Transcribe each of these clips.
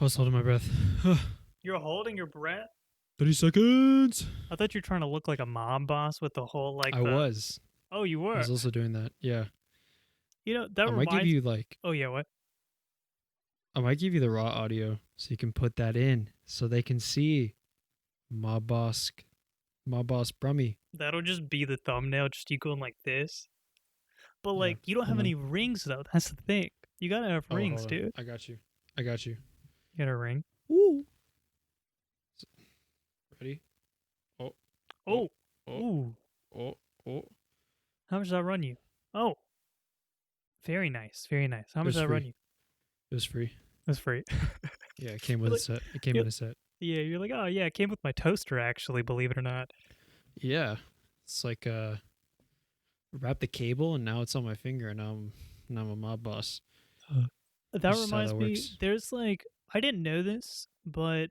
I was holding my breath. You're holding your breath? 30 seconds. I thought you were trying to look like a mob boss with the whole I was. Oh, you I were. was also doing that. Yeah. You know that I might give reminds. you like Oh yeah, what? I might give you the raw audio so you can put that in so they can see Mob Boss Brummy. That'll just be the thumbnail. Just you going like this. But Yeah. like, you don't have Hold on. any rings though. That's the thing. You gotta have rings, Hold on. dude. I got you. I got you. You got a ring. Woo. Ready? Oh. Oh. Ooh. Oh. Oh. How much does that run you? Oh. Very nice. Very nice. How much does that run you? It was free. That's free. Yeah, it came with a set. It came in a set. Yeah, you're like, oh yeah, it came with my toaster actually, believe it or not. Yeah. It's like wrap the cable and now it's on my finger and now I'm a mob boss. That This is how reminds that me, works. there's like, I didn't know this, but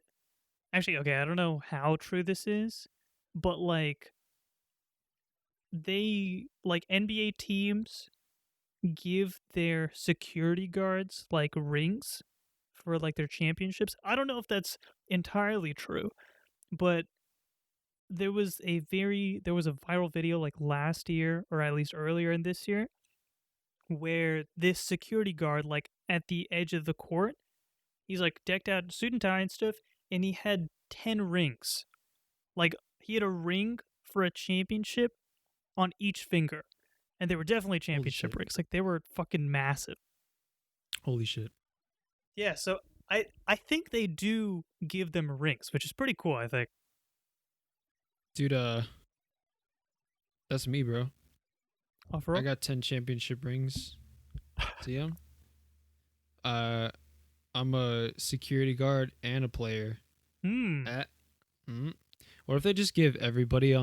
actually, okay, I don't know how true this is, but like, NBA teams give their security guards like rings for like their championships. I don't know if that's entirely true, but there was a viral video like last year or at least earlier in this year where this security guard, like at the edge of the court, he's like decked out in suit and tie and stuff, and he had 10 rings. Like he had a ring for a championship on each finger. And they were definitely championship shit. rings. Like they were fucking massive. Holy shit. Yeah, so I think they do give them rings, which is pretty cool, I think. Dude, that's me, bro. Oh, for real? I got 10 championship rings. See him? I'm a security guard and a player. What if they just give everybody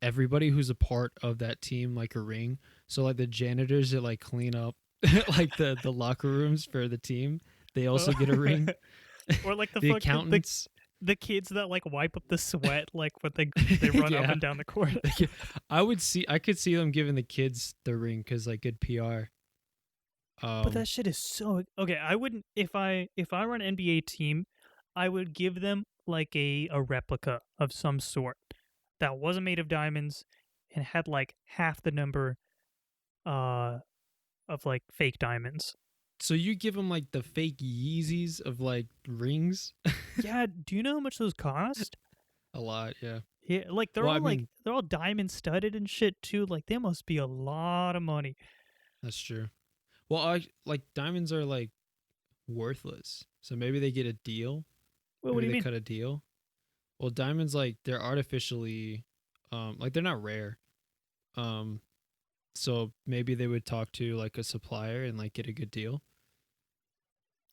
everybody who's a part of that team like a ring? So like the janitors that like clean up like the locker rooms for the team, they also get a ring. Or like the accountants. The kids that like wipe up the sweat like when they run up and down the court. I could see them giving the kids the ring because like good PR. But that shit is so okay. I wouldn't if I run an NBA team, I would give them like a replica of some sort that wasn't made of diamonds and had like half the number of like fake diamonds. So you give them like the fake Yeezys of like rings? Yeah, do you know how much those cost? A lot, yeah. Yeah, like they're all diamond studded and shit too. Like they must be a lot of money. That's true. Well, like diamonds are like worthless, so maybe they get a deal. Well, what do you mean? Cut a deal. Well, diamonds like they're artificially, like they're not rare. So maybe they would talk to like a supplier and like get a good deal.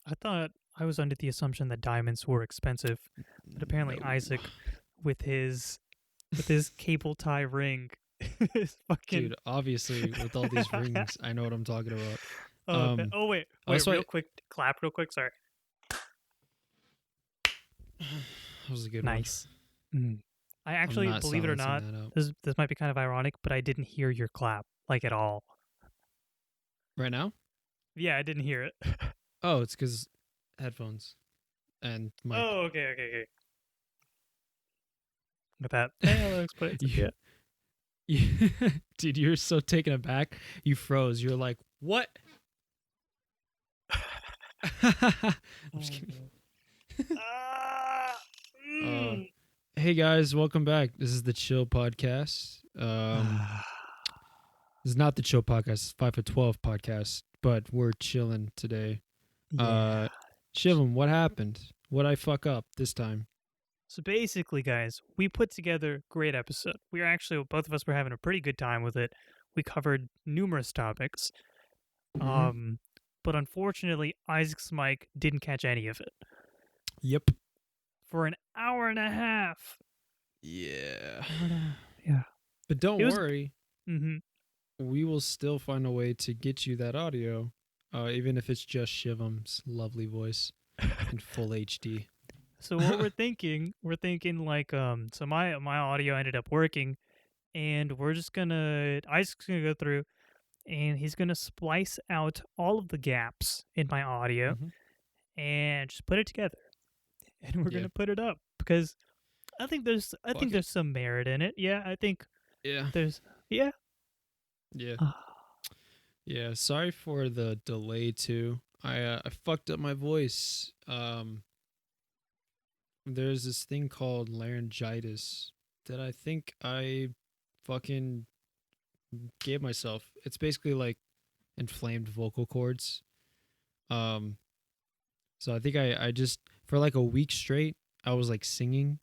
I thought I was under the assumption that diamonds were expensive, but apparently No. Isaac, with his cable tie ring, is fucking. Dude, obviously with all these rings, I know what I'm talking about. Oh, okay. Oh wait, real quick, clap real quick. Sorry. That was a good nice. One. I actually, believe it or not, this might be kind of ironic, but I didn't hear your clap like at all. Right now? Yeah, I didn't hear it. Oh, it's because headphones and mic. Oh, okay. With that, I'll explain. Yeah. Dude, you're so taken aback. You froze. You're like, what? I'm just kidding. Hey guys, welcome back. This is the Chill Podcast. This is not the Chill Podcast. It's 5 for 12 podcast, but we're chilling today. Yeah. Shivam, what happened? What'd I fuck up this time? So basically, guys, we put together a great episode. We were actually, both of us were having a pretty good time with it. We covered numerous topics. Mm-hmm. But unfortunately, Isaac's mic didn't catch any of it. Yep. For an hour and a half. Yeah. Yeah. But don't worry. Mm-hmm. We will still find a way to get you that audio, even if it's just Shivam's lovely voice in full HD. So what we're thinking like, so my audio ended up working, and Isaac's gonna go through, and he's gonna splice out all of the gaps in my audio, and just put it together. And we're Yeah. gonna put it up because I think Fuck it. there's some merit in it. Yeah, I think Yeah. there's yeah. Yeah. Yeah. Sorry for the delay too. I fucked up my voice. There's this thing called laryngitis that I think I fucking gave myself. It's basically like inflamed vocal cords. Um, so I think I just for like a week straight I was like singing,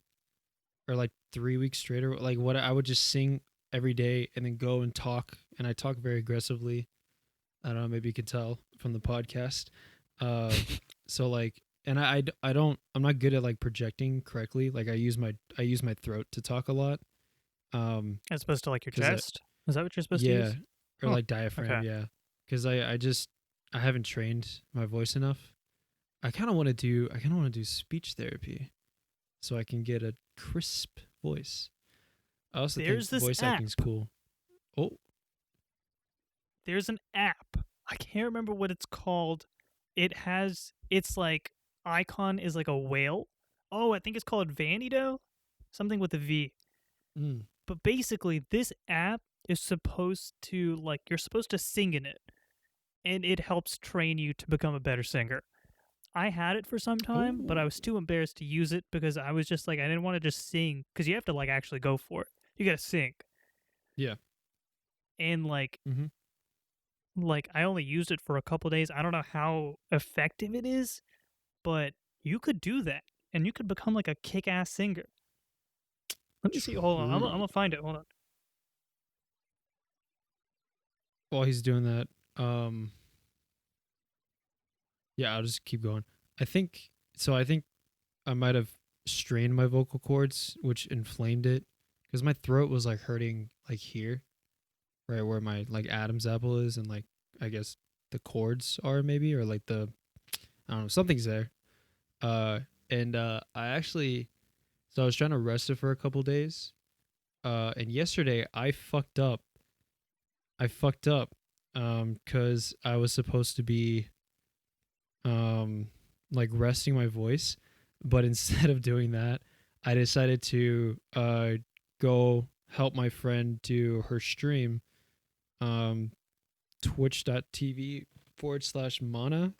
or like 3 weeks straight, or like what I would just sing every day and then go and talk, and I talk very aggressively. I don't know, maybe you could tell from the podcast. Uh, so like, and I don't, I'm not good at like projecting correctly. Like I use my throat to talk a lot. As opposed to like your Cause chest. Is that what you're supposed to yeah, use? or Huh. like diaphragm. Okay. Yeah. Cause I just, I haven't trained my voice enough. I kind of want to do speech therapy so I can get a crisp voice. I also think There's this voice app. acting's cool. Oh, There's an app. I can't remember what it's called. It's like icon is like a whale. Oh, I think it's called Vanido, something with a V. mm. But basically, this app is supposed to like you're supposed to sing in it, and it helps train you to become a better singer. I had it for some time, but I Oh, was too embarrassed to use it because I was just like I didn't want to just sing because you have to like actually go for it. You got to sing. yeah. And Mm-hmm. like I only used it for a couple days. I don't know how effective it is, but you could do that and you could become like a kick-ass singer. Let me see. Hold on. I'm True. gonna find it. Hold on. While he's doing that, yeah, I'll just keep going. I think so. I think I might have strained my vocal cords, which inflamed it, because my throat was like hurting, like here, right where my like Adam's apple is, and like I guess the cords are maybe, or like the, I don't know, something's there. Uh, and I actually, so I was trying to rest it for a couple days. And yesterday I fucked up. I fucked up, because I was supposed to be um like resting my voice, but instead of doing that, I decided to go help my friend do her stream, um twitch.tv/mana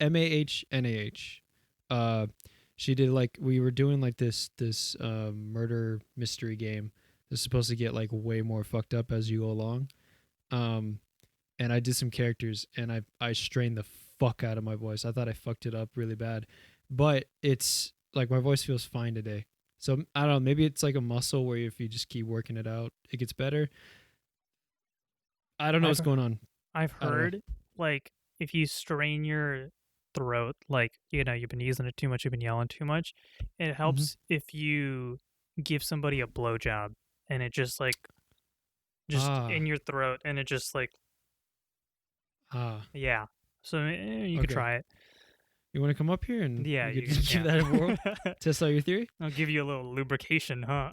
MAHNAH. uh she did, like, we were doing like this murder mystery game that's supposed to get like way more fucked up as you go along. um and I did some characters, and I strained the fuck out of my voice. I thought I fucked it up really bad, but it's like my voice feels fine today. So I don't know. Maybe it's like a muscle where if you just keep working it out, it gets better. I don't know I've what's going on. I've I don't know. heard like if you strain your throat, like you've been using it too much, you've been yelling too much, it Mm-hmm. helps if you give somebody a blowjob and it just Ah, in your throat and it just like ah. yeah. So you could Okay. try it. You want to come up here and Yeah, we could you just give yeah. that a whirl, test out your theory? I'll give you a little lubrication, huh?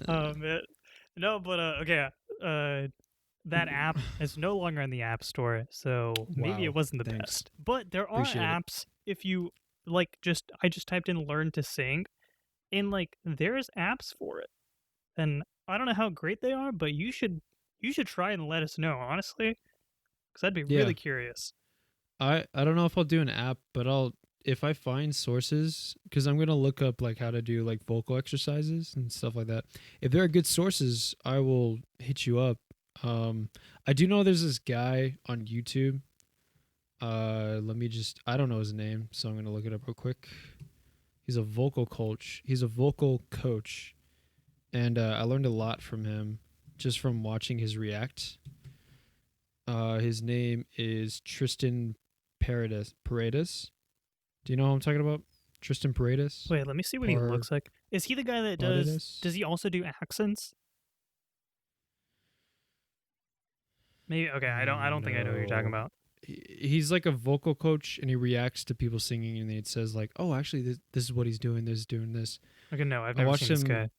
Ah, Man. No, but okay. Uh, that app is no longer in the App Store, so maybe it wow. wasn't the Thanks. best. But there are Appreciate it. apps if you like just I just typed in learn to sing and like there's apps for it. And I don't know how great they are, but you should try and let us know, honestly, cuz I'd be Yeah. really curious. I don't know if I'll do an app, but I'll, if I find sources, because I'm gonna look up like how to do like vocal exercises and stuff like that. If there are good sources, I will hit you up. I do know there's this guy on YouTube. Let me just, I don't know his name, so I'm gonna look it up real quick. He's a vocal coach. He's a vocal coach, and I learned a lot from him just from watching his react. His name is Tristan Paredes. Do you know who I'm talking about? Tristan Paredes? Wait, let me see what he Par looks like. Is he the guy that Paredes? does he also do accents? Maybe okay, I don't think I know what you're talking No. about. He's like a vocal coach, and he reacts to people singing, and it says like, "Oh, actually, this is what he's doing. This is doing this." Okay, no, I've I never watched seen this him. guy.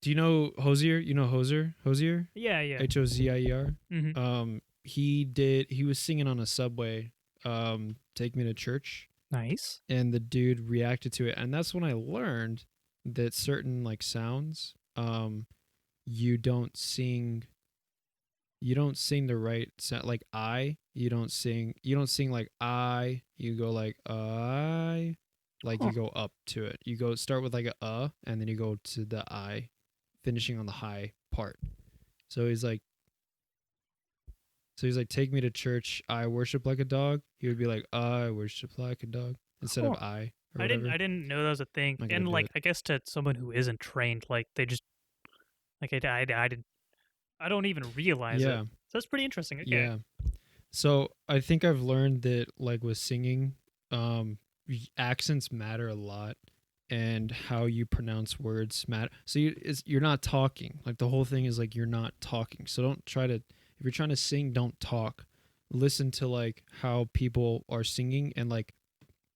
Do you know Hosier? You know Hoser? Hosier? Yeah, yeah. Hozier. Mm-hmm. He was singing on a subway, Take Me to Church, Nice. and the dude reacted to it. And that's when I learned that certain like sounds, you don't sing you don't sing the right sound like I. You don't sing like I. You go like I. Like Huh. you go up to it. You go start with like a and then you go to the I, finishing on the high part. So he's like, take me to church. I worship like a dog. He would be like, I worship like a dog instead of Huh. I or I didn't whatever. I didn't know that was a thing. I'm not gonna And do like it. I guess to someone who isn't trained, like they just like I don't even realize it. Yeah, So that's pretty interesting. Okay. yeah. So I think I've learned that like with singing, accents matter a lot, and how you pronounce words matter. So you're not talking. Like the whole thing is like you're not talking. So don't try to. If you're trying to sing, don't talk. Listen to like how people are singing and like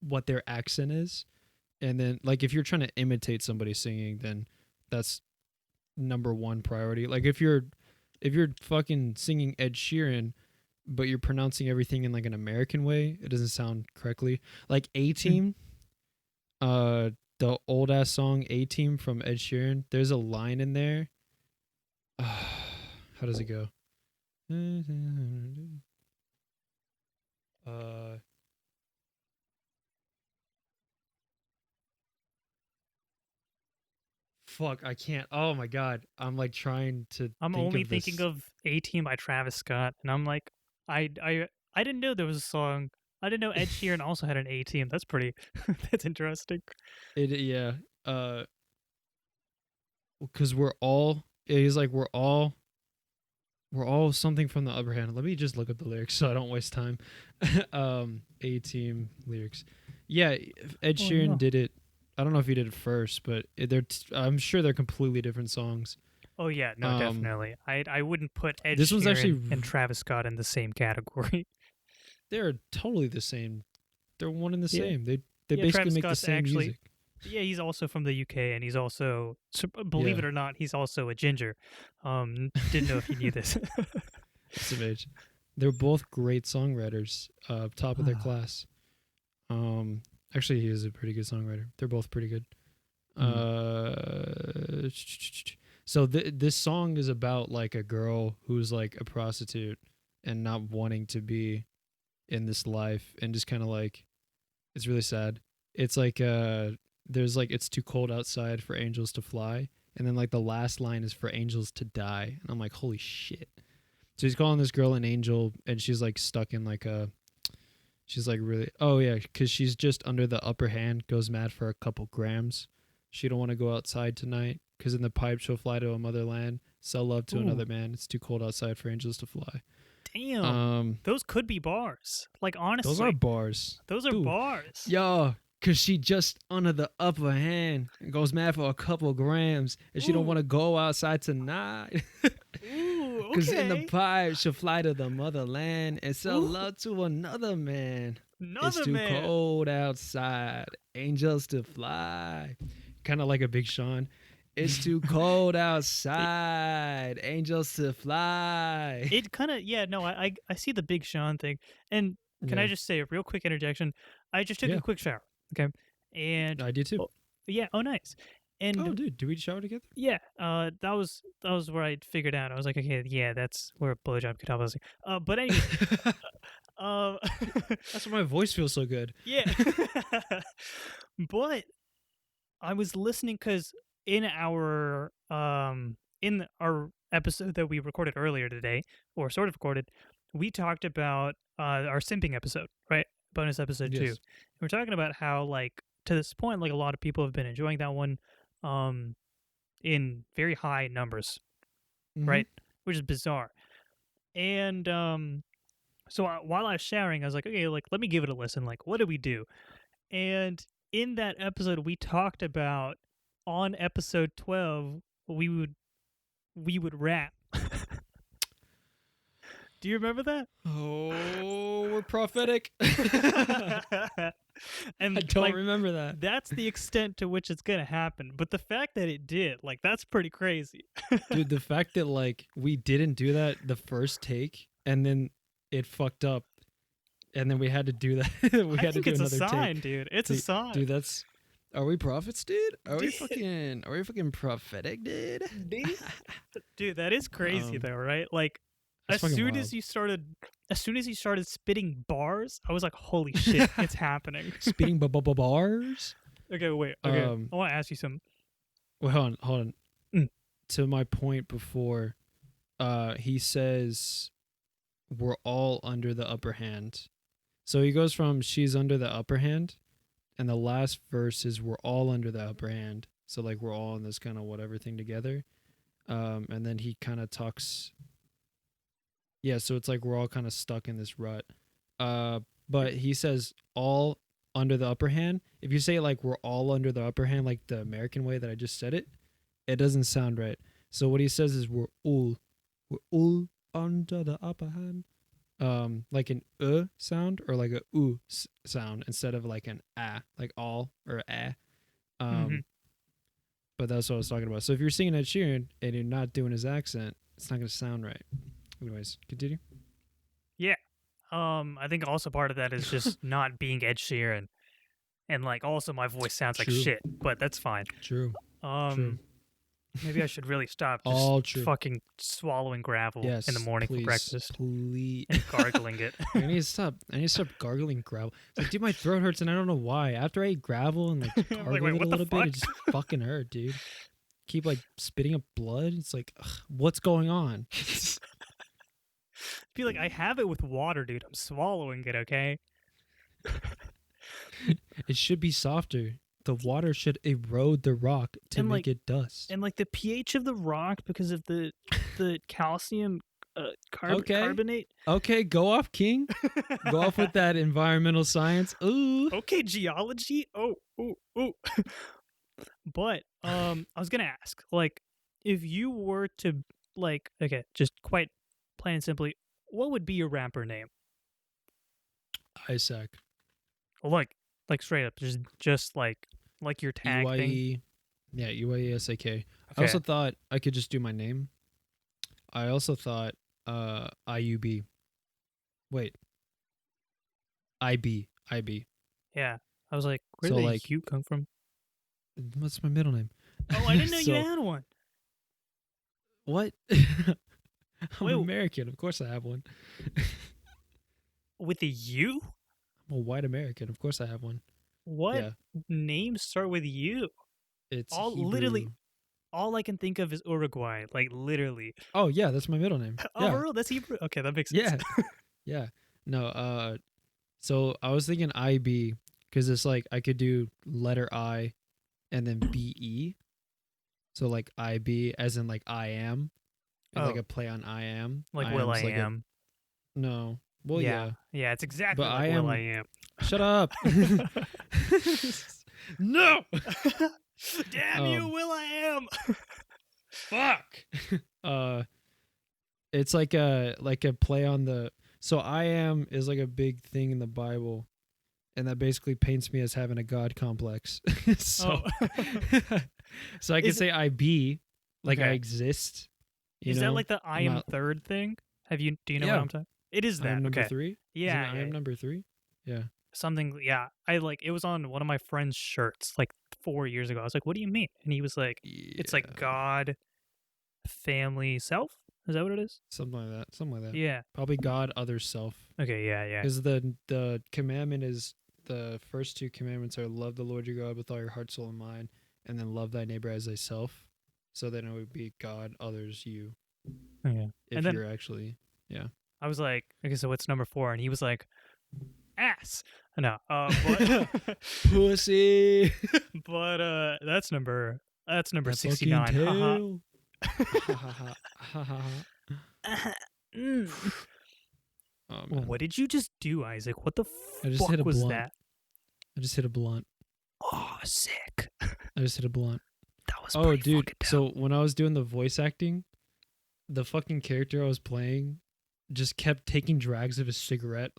what their accent is, and then like if you're trying to imitate somebody singing, then that's number one priority. Like if you're fucking singing Ed Sheeran, but you're pronouncing everything in like an American way, it doesn't sound correctly. Like A Team, uh, the old ass song A Team from Ed Sheeran. There's a line in there. How does it go? Uh, fuck, I can't. Oh my god, I'm like trying to I'm think only of thinking this. of A Team by Travis Scott, and I'm like, I didn't know there was a song. I didn't know Ed Sheeran also had an A Team. That's pretty. That's interesting. Yeah. Uh, because we're all. He's like we're all something from the upper hand. Let me just look up the lyrics so I don't waste time. A Team lyrics. Yeah, Ed Oh Sheeran no. did it. I don't know if he did it first, but I'm sure they're completely different songs. Oh yeah, no, Um, definitely. I wouldn't put Ed this one's actually Sheeran and Travis Scott in the same category. they're totally the same. They're one and the Yeah, same. They yeah. basically Travis make the Scott's same actually music. yeah. He's also from the UK, and he's also believe Yeah, it or not, he's also a ginger. Didn't know if you knew this. some age. They're both great songwriters, top of their Ah, class. Um, actually, he is a pretty good songwriter. They're both pretty good. hmm. So this song is about like a girl who's like a prostitute and not wanting to be in this life, and just kind of like it's really sad. It's like there's like it's too cold outside for angels to fly, and then like the last line is for angels to die, and I'm like, holy shit. So he's calling this girl an angel, and she's like stuck in like a she's like really oh yeah, because she's just under the upper hand, goes mad for a couple grams. She don't want to go outside tonight because in the pipe she'll fly to a motherland, sell love to Ooh, another man. It's too cold outside for angels to fly. damn. Um, Those could be bars. Like those are honestly, bars, those are dude. bars. Yo, cause she just under the upper hand and goes mad for a couple grams, and she don't Ooh, want to go outside tonight. ooh, Cause in the okay. pipe she'll fly to the motherland and sell Ooh, love to another man. It's another too man. cold outside, angels to fly. Kind of like a Big Sean. It's too cold It outside, angels to fly. it kind of yeah. No, I see the Big Sean thing. And can I Yeah, just say a real quick interjection? I just took a yeah, quick shower. Okay, and I do too. oh, yeah. Oh, nice. Oh, And dude, do we shower together? yeah, that was where I figured out. I was like, okay, yeah, that's where a blowjob could help us. But anyways, uh, That's why my voice feels so good. yeah. But I was listening because in our episode that we recorded earlier today, or sort of recorded, we talked about our simping episode, right? Bonus episode 2. Yes. And we're talking about how like to this point, like a lot of people have been enjoying that one, um, in very high numbers, Mm-hmm. right? Which is bizarre. And so while I was showering, I was like, okay, like let me give it a listen. Like, what do we do? And in that episode, we talked about on episode 12, we would rap. Do you remember Oh, we're prophetic. that? And I don't like remember that. that's the extent to which it's gonna happen. But the fact that it did, like, that's pretty crazy. Dude, the fact that like we didn't do that the first take and then it fucked up and then we had to do that. We I had to think do it's a another sign, take. dude. It's a sign. Dude, that's are we prophets, dude? Are we Dude. fucking prophetic, dude? Dude, that is crazy Um, though, right? Like That's fucking wild. as soon as you started spitting bars, I was like, holy shit, it's happening. Spitting bars. Okay, wait. Okay. Um, I want to ask you something. Well, hold on. Mm. To my point before, he says we're all under the upper hand. So he goes from she's under the upper hand, and the last verse is we're all under the upper hand. So like we're all in this kind of whatever thing together. And then he kind of talks. Yeah, so it's like we're all kind of stuck in this rut. But he says all under the upper hand. If you say like we're all under the upper hand, like the American way that I just said it, it doesn't sound right. So what he says is we're all under the upper hand. Like an sound or like a sound instead of like an like all or But that's what I was talking about. So if you're singing Ed Sheeran and you're not doing his accent, it's not gonna sound right. Anyways, continue. Yeah. I think also part of that is just not being Ed Sheeran. And like also my voice sounds like True. shit, but that's fine. True. True. Maybe I should really stop All just true. fucking swallowing gravel Yes, in the morning please, for breakfast Please. and gargling it. I need to stop. I need to stop gargling gravel. It's like, dude, my throat hurts and I don't know why. After I eat gravel and like I'm gargle like, wait, it a what the little bit, it fuck? just fucking hurt, dude. Keep like spitting up blood. It's like, ugh, what's going on? Be like, I have it with water, dude. I'm swallowing it, okay? It should be softer. The water should erode the rock to And, make like- it dust. And like the pH of the rock because of the calcium Okay. carbonate. Okay, go off, King. Go off with that environmental science. Ooh. Okay, geology. Oh. But I was gonna ask, like, if you were to like, okay, just quite plain and simply, what would be your rapper name? Isaac. Like straight up, just like your tag thing. EYE. Yeah, EYESAK. I Okay. also thought I could just do my name. I also thought IUB. Wait. IB. Yeah, I was like, where So, did the like- U come from? What's my middle name? Oh, I didn't know you So- had one. What? I'm Wait. American. Of course I have one. With a U? I'm a white American. Of course I have one. What Yeah. names start with U? It's Literally Hebrew. all I can think of is Uruguay. Like literally. Oh, yeah, that's my middle name. Oh, Yeah. for real? That's Hebrew. Okay, that makes sense. Yeah. Yeah. No, so I was thinking IB because it's like I could do letter I and then BE. So like IB as in like I am. And like Oh. a play on I am. Like Will I Am's like am. no. Well, yeah. Yeah, it's exactly But like I Will am- I am. Shut up. No. Damn you, Um, Will I am. Fuck. It's like a play on the so I am is like a big thing in the Bible, and that basically paints me as having a god complex. So so I could Is it- say I be like I Okay. exist. You Is know? that like the I I'm am not- third thing? Do you know Yeah. what I'm talking? It is I that. am number Okay. 3. Yeah, I am number 3. Yeah. something. Yeah, I like. It was on one of my friend's shirts like 4 years ago. I was like, "What do you mean?" And he was like, "It's like Yeah. God, family, self." Is that what it is? Something like that. Something like that. Yeah. Probably God, other, self. Okay. Yeah. Because the commandment is the first 2 commandments are love the Lord your God with all your heart, soul, and mind, and then love thy neighbor as thyself. So then it would be God, others, you. Yeah. If And then- you're actually, I was like, okay, so what's number 4? And he was like, ass. No. But pussy. but that's number That fucking 69. Haha. tail. Ha, ha, ha, ha, ha. Mm. Oh, man. What did you just do, Isaac? What the I just fuck hit a was blunt. that? I just hit a blunt. Oh, sick. I just hit a blunt. That was Oh, pretty dude. fucking dope. So when I was doing the voice acting, the fucking character I was playing just kept taking drags of his cigarette.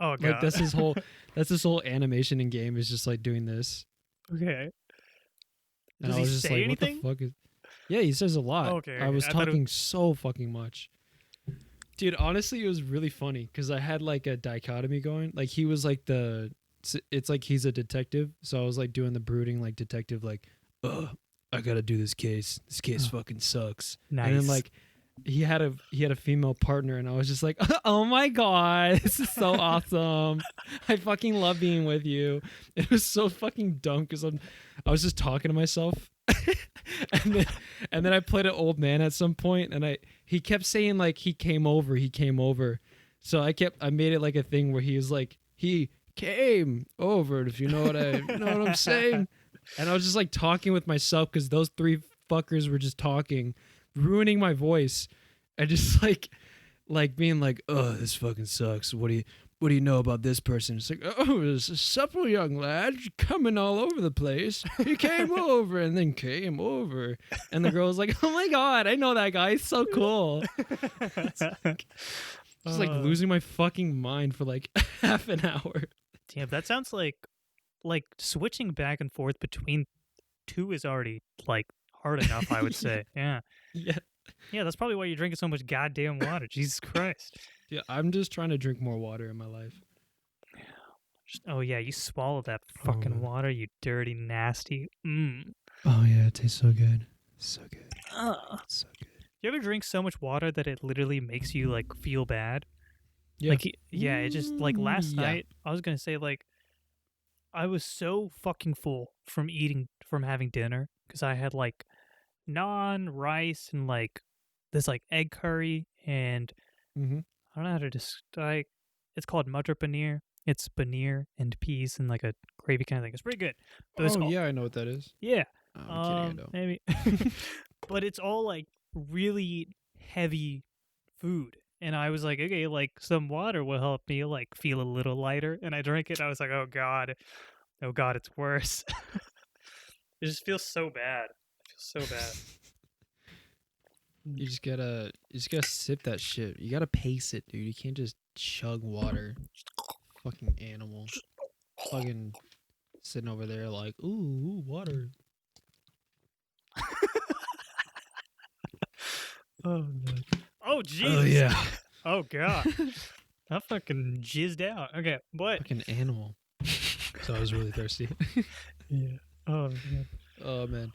Oh god. Like that's That's this whole animation in game is just like doing this. Okay. And Does I he was just say like, anything? what the fuck is. Yeah, he says a lot. Okay, I was I thought talking so fucking much. Dude, honestly, it was really funny because I had like a dichotomy going. Like he was like it's like he's a detective. So I was like doing the brooding like detective, like, I gotta do this case. This case fucking sucks. Nice. And then like he had a female partner, and I was just like, oh my god, this is so awesome. I fucking love being with you. It was so fucking dumb because I was just talking to myself. and then I played an old man at some point, and he kept saying like he came over. So I made it like a thing where he was like, he came over, if you know what I'm saying. And I was just like talking with myself because those three fuckers were just talking, ruining my voice, and just like being like, oh, this fucking sucks. What do you know about this person? It's like, oh, this a supple young lad coming all over the place. He came over and then came over. And the girl was like, oh my God, I know that guy. He's so cool. Just like losing my fucking mind for like half an hour. Damn, that sounds like switching back and forth between two is already like hard enough, I would say. Yeah. Yeah, that's probably why you're drinking so much goddamn water. Jesus Christ. Yeah, I'm just trying to drink more water in my life. Oh yeah, you swallowed that fucking water, you dirty, nasty. Oh yeah, it tastes so good. So good. So good. You ever drink so much water that it literally makes you like feel bad? Yeah. Like it just like last night, I was gonna say like I was so fucking full from having dinner because I had like naan, rice, and like this like egg curry, and I don't know how to describe. It's called Madhur paneer. It's paneer and peas and like a gravy kind of thing. It's pretty good. But yeah, I know what that is. Yeah. I'm kidding, I don't. Maybe. But it's all like really heavy food. And I was like, okay, like some water will help me like feel a little lighter. And I drank it. And I was like, oh God, it's worse. It just feels so bad. It feels so bad. You just gotta sip that shit. You gotta pace it, dude. You can't just chug water. Fucking animal. Fucking sitting over there like, ooh, water. Oh God. Oh jeez. Oh yeah. Oh God. I fucking jizzed out. Okay, but Fucking animal. So I was really thirsty. Yeah. Oh man. Oh man.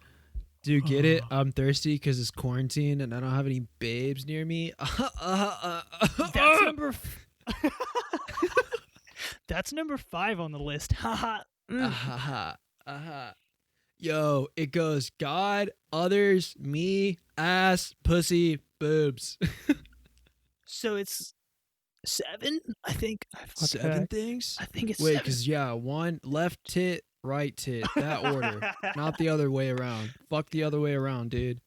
Dude, get it? I'm thirsty because it's quarantine and I don't have any babes near me. That's number. That's number 5 on the list. Haha. Yo, it goes God, others, me, ass, pussy, boobs. So it's 7, I think. 7 things? I think it's Wait, 7. because one left tit, right tit, that order, not the other way around. Fuck the other way around, dude.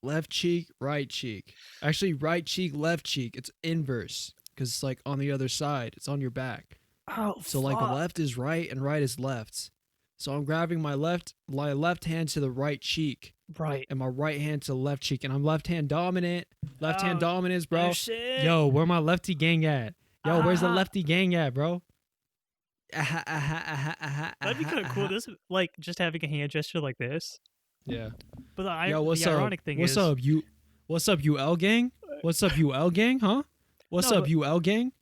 Left cheek, right cheek. Actually, right cheek, left cheek. It's inverse because it's like on the other side. It's on your back. Oh, so like left is right and right is left. So I'm grabbing my left hand to the right cheek. Right. And my right hand to the left cheek. And I'm left hand dominant. Left hand dominance, bro. Oh, shit. Yo, where my lefty gang at? Yo, where's the lefty gang at, bro? That'd be kind of cool. This like just having a hand gesture like this. Yeah. But the What's ironic thing is, what's up, UL gang? What's up, UL gang? Huh? What's up, UL gang?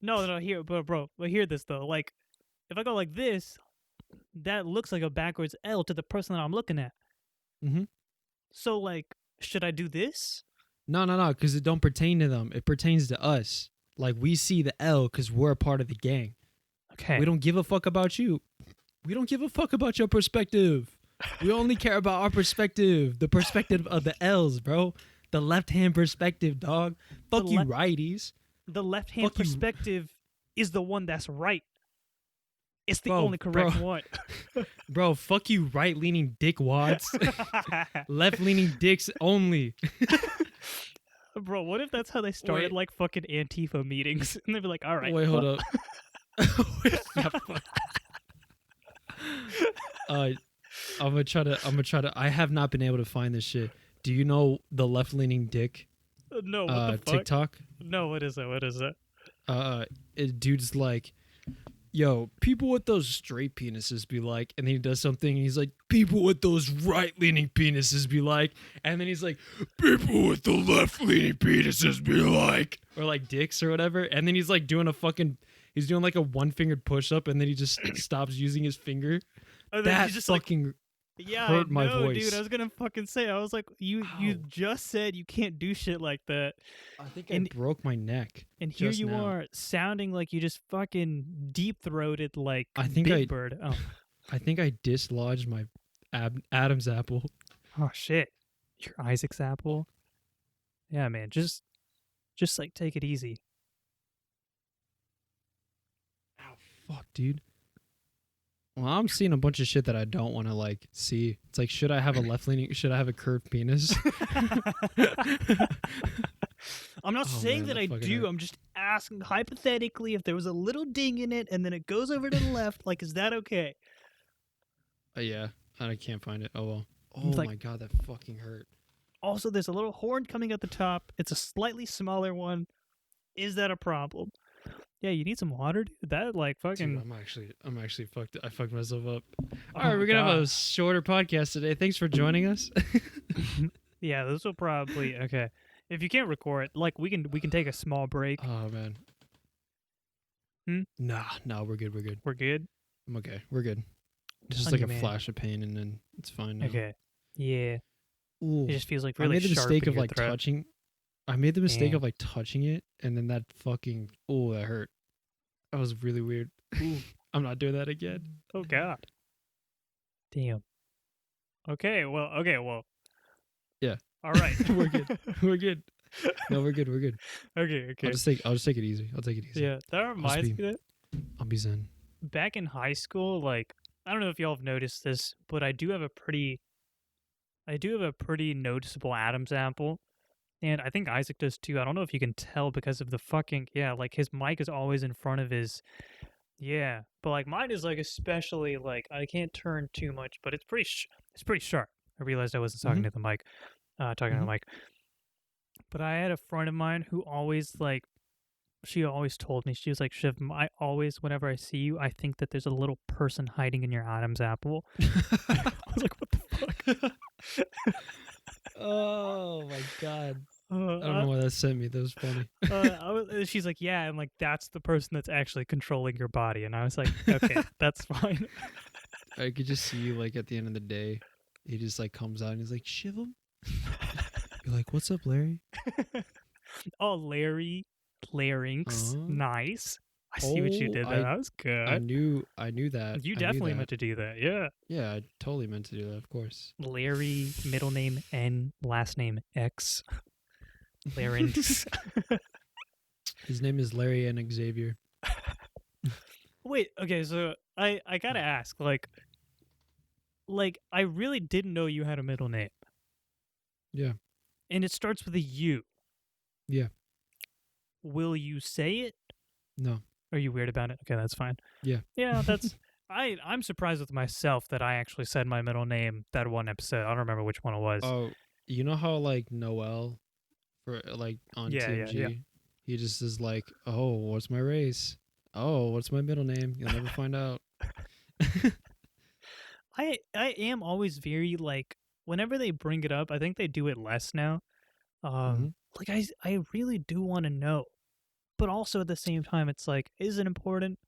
No, here, bro. But hear this though. Like, if I go like this, that looks like a backwards L to the person that I'm looking at. Mm-hmm. So like, should I do this? No, because it don't pertain to them. It pertains to us. Like we see the L because we're a part of the gang. Okay. We don't give a fuck about you. We don't give a fuck about your perspective. We only care about our perspective. The perspective of the L's, bro. The left-hand perspective, dog. Fuck you, righties. The left-hand perspective is the one that's right. It's the only correct one. Bro, fuck you, right-leaning dickwads. Left-leaning dicks only. Bro, what if that's how they started like fucking Antifa meetings? And they'd be like, all right. Wait, hold up. I'm gonna try to. I have not been able to find this shit. Do you know the left-leaning dick? No, what the fuck? TikTok? No, what is it? dude's like, yo, people with those straight penises be like, and then he does something and he's like, people with those right-leaning penises be like, and then he's like, people with the left-leaning penises be like, or like dicks or whatever, and then he's like doing he's doing like a one-fingered push-up, and then he just stops using his finger. That just fucking hurt my voice. Dude, I was gonna fucking say, I was like, you just said you can't do shit like that. I think I broke my neck. And here you are sounding like you just fucking deep-throated like Big Bird. Oh. I think I dislodged my Adam's apple. Oh shit. Your Isaac's apple? Yeah, man, just like take it easy. Ow, fuck, dude. Well, I'm seeing a bunch of shit that I don't want to like see. It's like, should I have a curved penis? I'm not saying that I do. I'm just asking hypothetically if there was a little ding in it and then it goes over to the left. Like, is that okay? Yeah, I can't find it. Oh well. Oh my god, that fucking hurt. Also, there's a little horn coming at the top. It's a slightly smaller one. Is that a problem? Yeah, you need some water, dude. That like fucking. Dude, I'm actually fucked. I fucked myself up. All right, we're gonna have a shorter podcast today. Thanks for joining us. Yeah, this will probably okay. If you can't record, like we can take a small break. Oh man. Nah, we're good. We're good. I'm okay. We're good. It's just like a flash of pain, and then it's fine now. Okay. Yeah. Ooh. It just feels like really. I made the mistake of like throat. touching. I made the mistake of like touching it, and then that fucking that hurt. That was really weird. I'm not doing that again. Oh god. Damn. Okay. Well. Yeah. All right. We're good. We're good. No, we're good. We're good. Okay. I'll just take it easy. I'll take it easy. Yeah. That reminds me that I'll be zen. back in high school, like I don't know if y'all have noticed this, but I do have a pretty noticeable Adam's apple. And I think Isaac does too. I don't know if you can tell because of the fucking like his mic is always in front of his but like mine is like especially like I can't turn too much, but it's pretty sharp. I realized I wasn't talking to the mic, to the mic. But I had a friend of mine who always like she always told me, she was like, Shivam, I always whenever I see you, I think that there's a little person hiding in your Adam's apple. I was like, what the fuck? Oh my god. I don't know why that sent me. That was funny. She's like, yeah, and like that's the person that's actually controlling your body. And I was like, okay, that's fine. I could just see you like at the end of the day, he just like comes out and he's like, Shivam. You're like, what's up, Larry? Oh, Larry, Larynx, nice. I see what you did there. That was good. I knew that. You definitely meant to do that. Yeah. Yeah, I totally meant to do that, of course. Larry, middle name N, last name X. Larynx. His name is Larry and Xavier. Wait, okay, so I gotta ask, like I really didn't know you had a middle name. Yeah. And it starts with a U. Yeah. Will you say it? No. Are you weird about it? Okay, that's fine. Yeah. Yeah, that's I'm surprised with myself that I actually said my middle name that one episode. I don't remember which one it was. Oh, you know how like Noel for like on TMG, he just is like, oh, what's my race? Oh, what's my middle name? You'll never find out. I am always very whenever they bring it up, I think they do it less now. Like I really do want to know. But also at the same time, it's like, is it important?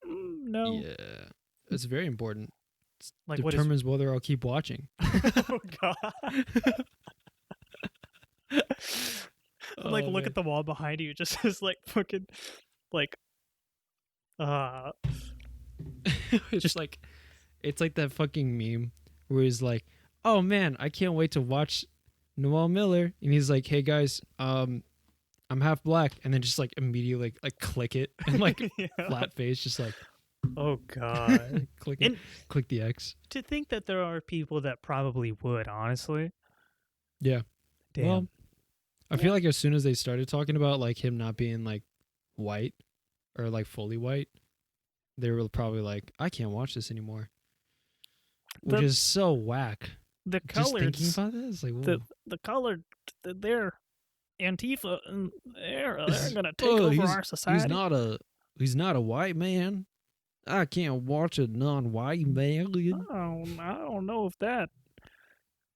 No. Yeah. It's very important. Like determines whether I'll keep watching. Oh, God. Look at the wall behind you. Just as fucking, it's like, it's like that fucking meme where he's like, oh man, I can't wait to watch Noel Miller. And he's like, hey guys, I'm half black, and then just immediately click it and flat face, just like, oh god, click it, click the X. To think that there are people that probably would, honestly. Yeah. Damn. Well, I feel like as soon as they started talking about him not being white or fully white, they were probably like, I can't watch this anymore, which is so whack. The colors, just thinking about this, the color, they're Antifa, and they're gonna take over our society. He's not a white man. I can't watch a non-white man. I don't know if that.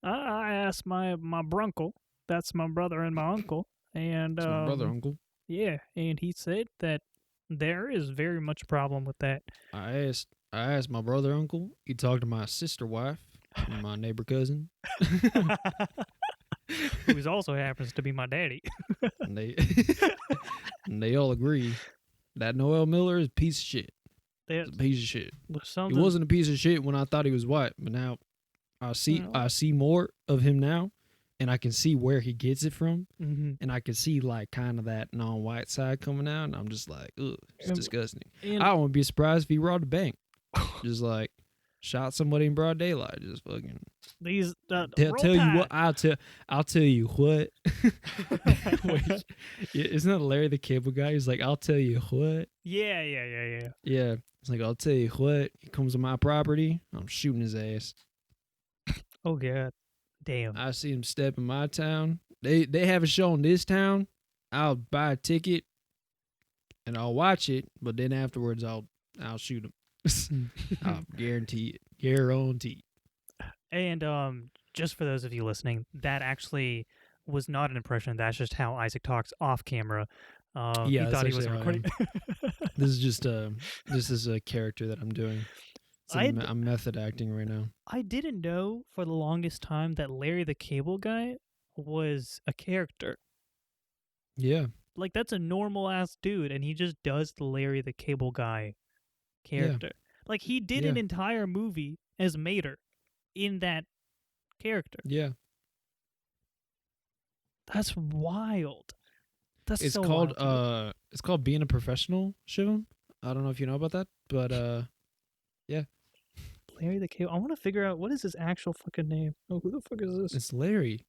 I asked my brunkle. That's my brother and my uncle, and It's my brother, uncle. yeah, and he said that there is very much a problem with that. I asked my brother, uncle. He talked to my sister wife and my neighbor cousin. Who also happens to be my daddy. and they and they all agree that Noel Miller is a piece of shit. He's a piece of shit. He wasn't a piece of shit when I thought he was white, but now I see more of him now, and I can see where he gets it from, and I can see like kind of that non-white side coming out, and I'm just like, ugh, it's disgusting. I wouldn't be surprised if he robbed a bank, just like shot somebody in broad daylight, just fucking. These tell you what, I'll tell you what. Wait, isn't that Larry the Cable Guy? He's like, I'll tell you what. Yeah. Yeah, it's like, I'll tell you what. He comes on my property, I'm shooting his ass. Oh god, damn! I see him step in my town. They have a show in this town. I'll buy a ticket and I'll watch it, but then afterwards I'll shoot him. I'll guarantee it. Guaranteed. And just for those of you listening, that actually was not an impression. That's just how Isaac talks off camera. Yeah, he thought he was recording. This is just a character that I'm doing. I'm method acting right now. I didn't know for the longest time that Larry the Cable Guy was a character. Yeah. Like, that's a normal ass dude, and he just does the Larry the Cable Guy character. Yeah. Like, he did an entire movie as Mater in that character. Yeah. That's wild. It's so called wild. It's called being a professional, Shivam. I don't know if you know about that, but yeah. Larry the Cable. I want to figure out what is his actual fucking name. Oh, who the fuck is this? It's Larry.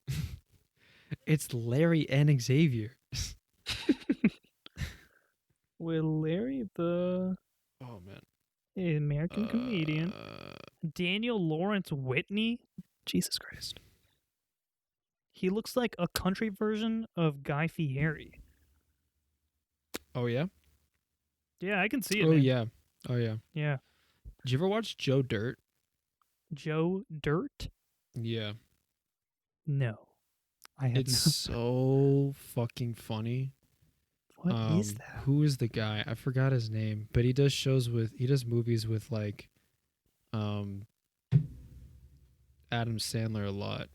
It's Larry and Xavier. Will Larry the American comedian Daniel Lawrence Whitney? Jesus Christ. He looks like a country version of Guy Fieri. Oh yeah? Yeah, I can see it. Oh yeah. Oh yeah. Yeah. Did you ever watch Joe Dirt? Joe Dirt? Yeah. No. I have It's so fucking funny. What is that? Who is the guy? I forgot his name, but he does movies with like Adam Sandler a lot.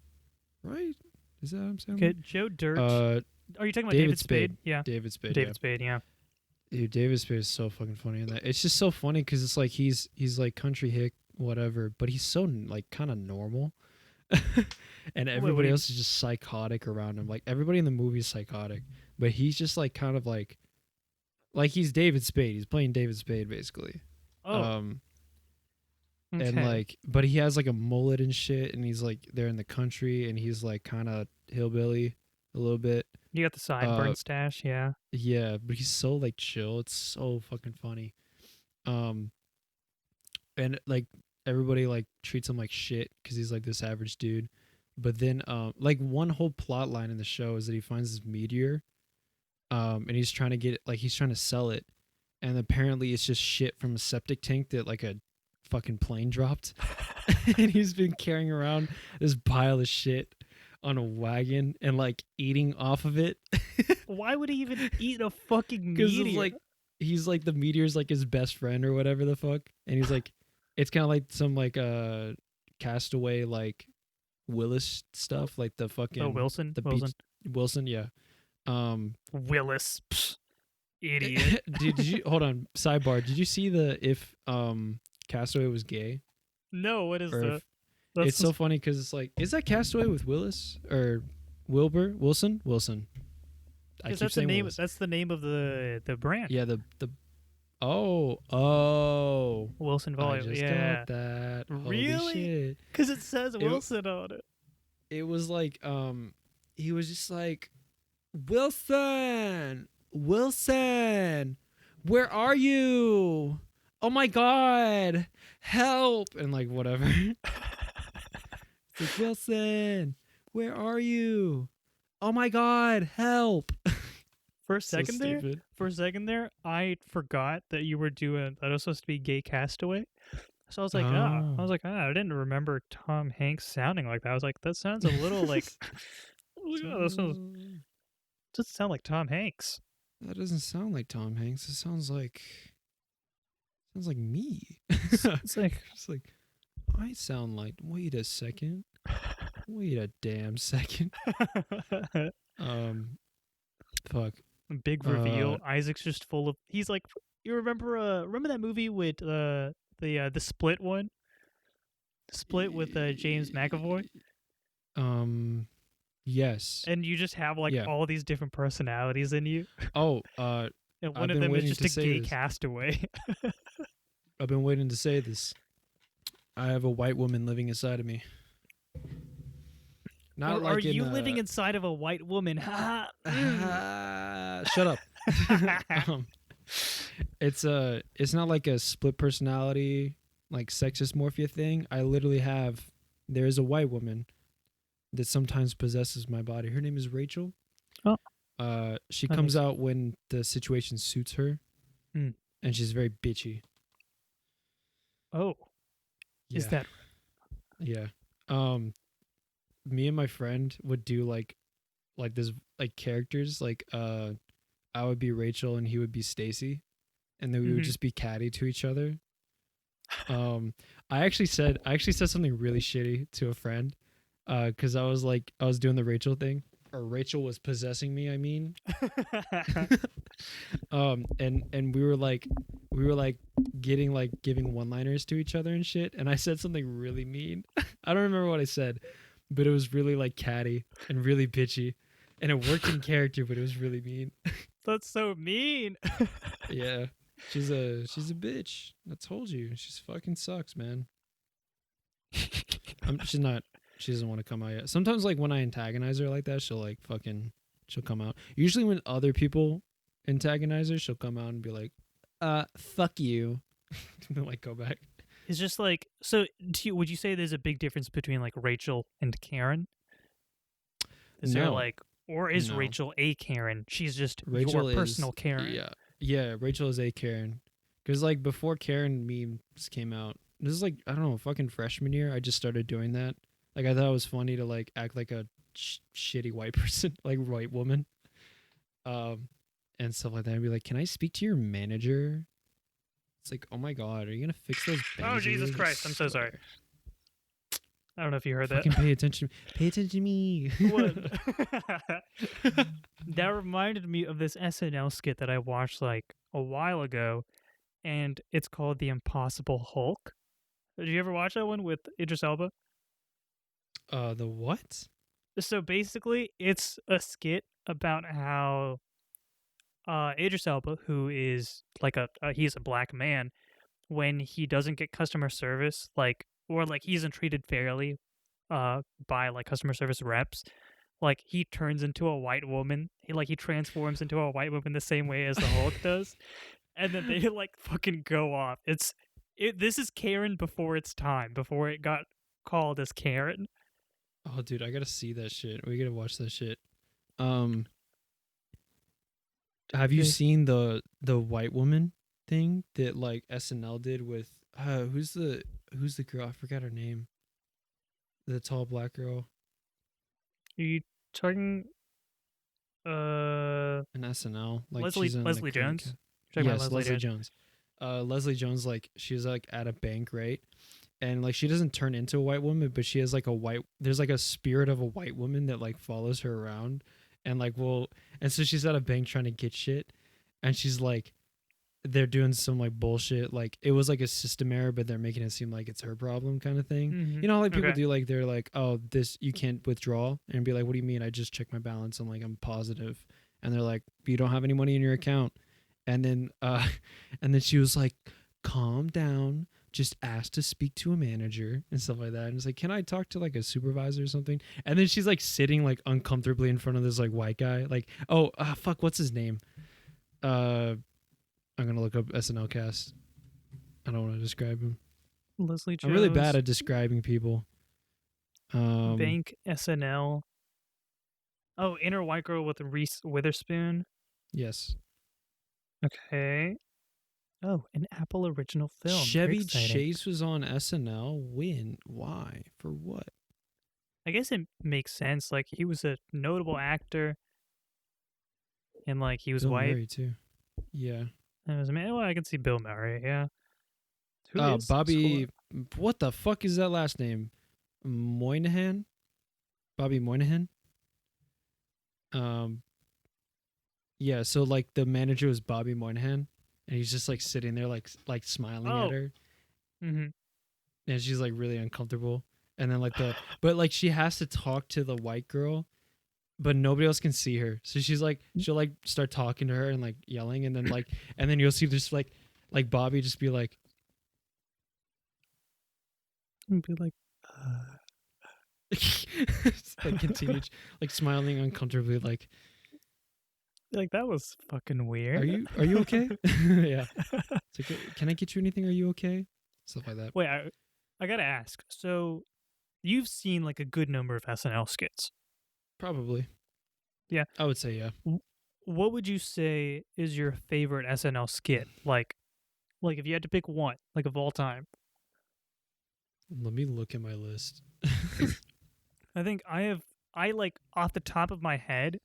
Right? Is that Adam Sandler? Okay, Joe Dirt. Are you talking about David Spade? Yeah. David Spade. David Spade, yeah. Dude, David Spade is so fucking funny in that. It's just so funny because it's like he's like country hick, whatever, but he's so like kind of normal. And everybody else is just psychotic around him. Like everybody in the movie is psychotic, but he's just like kind of like he's David Spade. He's playing David Spade basically. Oh. Okay. And like, but he has like a mullet and shit, and he's like they're in the country, and he's like kind of hillbilly a little bit. You got the sideburn stash, yeah. Yeah, but he's so like chill. It's so fucking funny. And like everybody like treats him like shit because he's like this average dude. But then like one whole plot line in the show is that he finds this meteor, and he's trying to get it, like he's trying to sell it, and apparently it's just shit from a septic tank that like a fucking plane dropped. And he's been carrying around this pile of shit on a wagon and like eating off of it. Why would he even eat a fucking meteor? Because like he's like the meteor's like his best friend or whatever the fuck, and he's like it's kind of like some like Castaway like Willis stuff, like the fucking Wilson, Wilson, yeah. Willis, psh, idiot. Did you hold on? Sidebar. Did you see the if Castaway was gay? No. What is that? It's so funny because it's like, is that Castaway with Willis or Wilson? Because that's the name. Willis. That's the name of the brand. Yeah. The Oh. Wilson volume. I just yeah. got that. Really? Because it says Wilson on it. It was like he was just like, Wilson, where are you? Oh my God, help, and like whatever. It's like, Wilson, where are you? Oh my God, help. For a So second there, stupid. I forgot that you were doing that. It was supposed to be Gay Castaway. So Oh. I didn't remember Tom Hanks sounding like that. I was like, that sounds a little like, that doesn't sound like Tom Hanks. That doesn't sound like Tom Hanks. It sounds like me. It's like, It's like I sound like. Wait a second. Wait a damn second. Um, fuck. big reveal. Isaac's just full of. He's like, you remember that movie with the Split one, Split with James McAvoy, Yes. and you just have like Yeah. all these different personalities in you, Oh, and one I've of been them is waiting just to a say gay this. castaway. I've been waiting to say this. I have a white woman living inside of me. Not Or like are in you living inside of a white woman? Ha! shut up. um, it's not like a split personality, like sex dysmorphia thing. I literally have. There is a white woman that sometimes possesses my body. Her name is Rachel. Oh, She that comes makes- out when the situation suits her, Hmm. and she's very bitchy. Oh, Yeah. is that Yeah. Me and my friend would do like this like characters like I would be Rachel and he would be Stacy, and then we would Mhm. just be catty to each other. I actually said something really shitty to a friend, because I was doing the Rachel thing, or Rachel was possessing me. I mean, and we were like getting like giving one-liners to each other and shit, and I said something really mean. I don't remember what I said, but it was really like catty and really bitchy, and it worked in character, but it was really mean. That's so mean. Yeah. She's a bitch. I told you. She's fucking sucks, man. She's not. She doesn't want to come out yet. Sometimes, like when I antagonize her like that, she'll come out. Usually, when other people antagonize her, she'll come out and be like, fuck you," and then like go back. It's just like so. Would you say there's a big difference between like Rachel and Karen? Is there No. like, or is No. Rachel a Karen? She's just Rachel your personal is Karen. yeah. Rachel is a Karen, because like before Karen memes came out, this is like I don't know, fucking freshman year. I just started doing that. Like I thought it was funny to like act like a shitty white person, like white woman, and stuff like that. I'd be like, "Can I speak to your manager?" It's like, "Oh my god, are you gonna fix those?" Oh, Jesus bangs? I Christ, I'm so sorry. swear. I don't know if you heard Fucking pay attention. Pay attention to me. that. That reminded me of this SNL skit that I watched like a while ago, and it's called The Impossible Hulk. Did you ever watch that one with Idris Elba? The what? So basically, it's a skit about how Idris Elba, who is like he's a black man, when he doesn't get customer service, like or like he isn't treated fairly, by like customer service reps, like he turns into a white woman. He transforms into a white woman the same way as the Hulk does, and then they like fucking go off. This is Karen before its time, before it got called as Karen. Oh, dude, I gotta see that shit. We gotta watch that shit. Um, have you Okay. seen the white woman thing that like SNL did with who's the girl? I forgot her name. The tall black girl Are you talking in SNL. Like Leslie she's in Leslie the current Jones? You're talking about yes, Leslie Jones. Leslie Jones, like she was like at a bank, right? And like she doesn't turn into a white woman, but she has like there's like a spirit of a white woman that like follows her around, and like and so she's at a bank trying to get shit, and she's like, they're doing some like bullshit, like it was like a system error, but they're making it seem like it's her problem kind of thing. Mhm. You know, like people Okay. do, like they're like, oh, this you can't withdraw, and be like, what do you mean? I just checked my balance and like I'm positive, and they're like, you don't have any money in your account, and then and then she was like, calm down, just ask to speak to a manager and stuff like that. And it's like, can I talk to like a supervisor or something? And then she's like sitting like uncomfortably in front of this like white guy, like, oh fuck, what's his name? I'm gonna look up SNL cast. I don't want to describe him. Leslie Jones. I'm really bad at describing people. Bank SNL. Oh, Inner White Girl with Reese Witherspoon. Yes. Okay. Oh, an Apple original film. Very Chevy exciting. Chase was on SNL. When? Why? For what? I guess it makes sense. Like he was a notable actor, and like he was Bill white. Murray too. Yeah. And it was man. Well, I can see Bill Murray. Yeah. Who is score? Bobby. What the fuck is that last name? Moynihan. Bobby Moynihan. Um. Yeah. So like the manager was Bobby Moynihan, and he's just like sitting there like smiling at Oh. her, Mm-hmm. and she's like really uncomfortable. And then but like she has to talk to the white girl, but nobody else can see her. So she'll like start talking to her and like yelling, and then you'll see just like Bobby just be like, And be like, like continued like smiling uncomfortably, like that was fucking weird. are you okay? Yeah. It's like, can I get you anything? Are you okay? Stuff like that. Wait, I gotta ask. So you've seen like a good number of SNL skits. Probably. Yeah. I would say yeah. What would you say is your favorite SNL skit? Like if you had to pick one, like of all time. Let me look at my list. I think I like off the top of my head,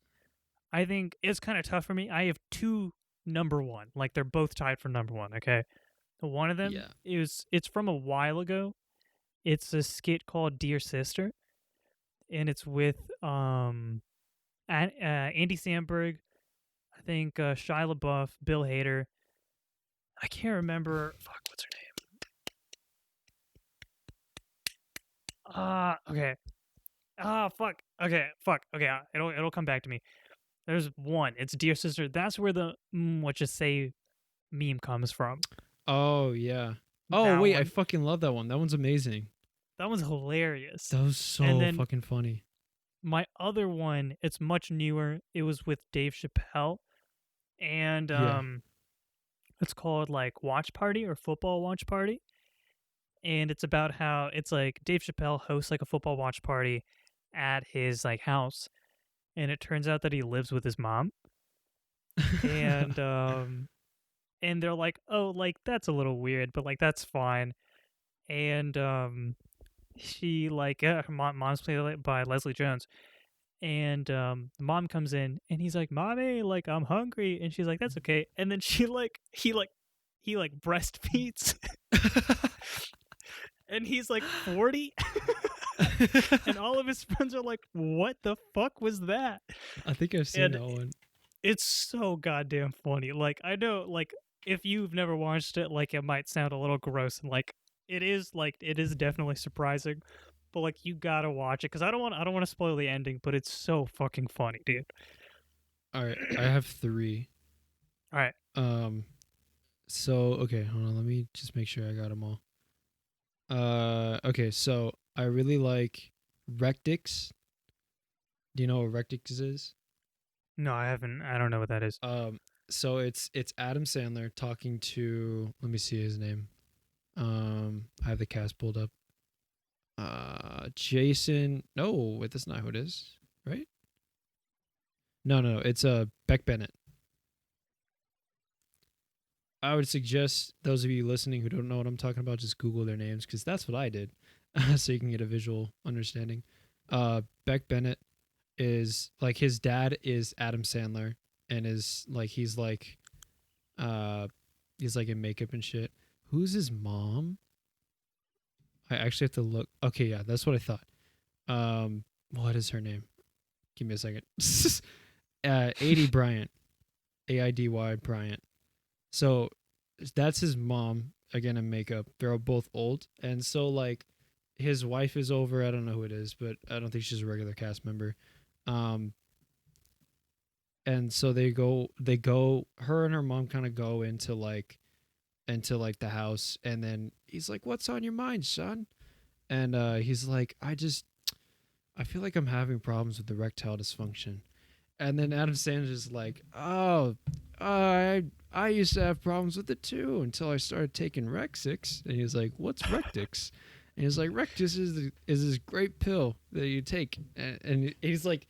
I think it's kind of tough for me. I have two number one. Like they're both tied for number one, okay? One of them Yeah. it's from a while ago. It's a skit called Dear Sister, and it's with Andy Samberg, I think Shia LaBeouf, Bill Hader. I can't remember. Fuck, what's her name? Okay. Fuck. Okay, fuck. Okay, it'll come back to me. There's one. It's Dear Sister. That's where the what you say meme comes from. Oh yeah. Oh That wait, I one. fucking love that one. That one's amazing. That one's hilarious. That was And so then fucking funny. my other one, it's much newer. It was with Dave Chappelle, and Yeah. it's called like Watch Party or Football Watch Party, and it's about how it's like Dave Chappelle hosts like a football watch party at his like house, and it turns out that he lives with his mom, and they're like, oh, like that's a little weird, but like that's fine, and she like mom's played by Leslie Jones. And the mom comes in and he's like, "Mommy, like I'm hungry," and she's like, "That's okay." And then he like breastfeeds, and he's like 40, and all of his friends are like, "What the fuck was that?" I think I've seen And that one. it's so goddamn funny. Like I know, like if you've never watched it, like it might sound a little gross, and like it is definitely surprising. But like you gotta watch it because I don't want to spoil the ending, but it's so fucking funny, dude. All right, I have 3. All right. Um so okay, hold on, let me just make sure I got them all. Okay, so I really like Rectix. Do you know what Rectix is? No, I haven't. I don't know what that is. So it's Adam Sandler talking to, let me see his name. I have the cast pulled up. Jason. No, wait, that's not who it is, right? No, it's Beck Bennett. I would suggest those of you listening who don't know what I'm talking about just Google their names because that's what I did, so you can get a visual understanding. Beck Bennett is like his dad is Adam Sandler and is like he's like in makeup and shit. Who's his mom? I actually have to look. Okay, yeah, that's what I thought. What is her name? Give me a second. Aidy Bryant, Aidy Bryant. So that's his mom again in makeup. They're both old, and so like his wife is over. I don't know who it is, but I don't think she's a regular cast member. And so they go. Her and her mom kind of go into the house, and then he's like, "What's on your mind, son?" And he's like, I feel like I'm having problems with erectile dysfunction. And then Adam Sandler's like, "Oh, I used to have problems with it too until I started taking Rexix." And he's like, "What's Rectix?" And he's like, "Rectix is this great pill that you take." And he's like,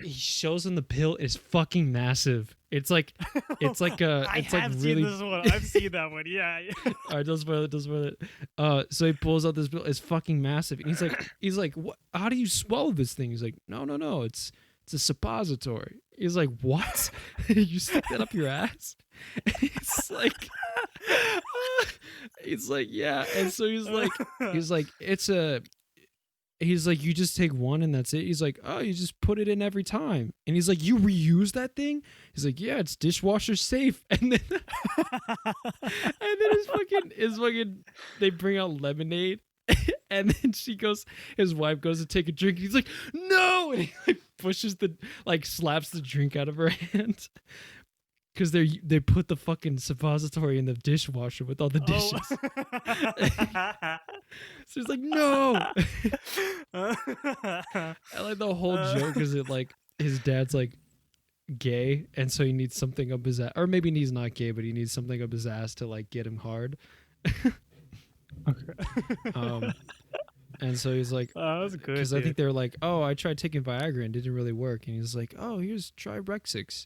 he shows him the pill is fucking massive. It's like it's like I it's like have really. seen this one. I've seen that one. Yeah. All right, don't spoil it. Don't spoil it. So he pulls out this pill. It's fucking massive. And he's like, what? How do you swallow this thing? He's like, no. It's a suppository. He's like, what? You stick that up your ass? It's like, he's like, yeah. And so he's like, it's a. He's like, you just take one and that's it. He's like, oh, you just put it in every time. And he's like, you reuse that thing? He's like, yeah, it's dishwasher safe. And then his fucking they bring out lemonade. And then his wife goes to take a drink. He's like, no, and he like pushes slaps the drink out of her hand. Because they put the fucking suppository in the dishwasher with all the dishes. So he's like, no. I like the whole joke is it like his dad's like gay, and so he needs something up his ass, or maybe he's not gay, but he needs something up his ass to like get him hard. And so he's like, that was good. Because I think they're like, oh, I tried taking Viagra and it didn't really work, and he's like, oh, try Rectix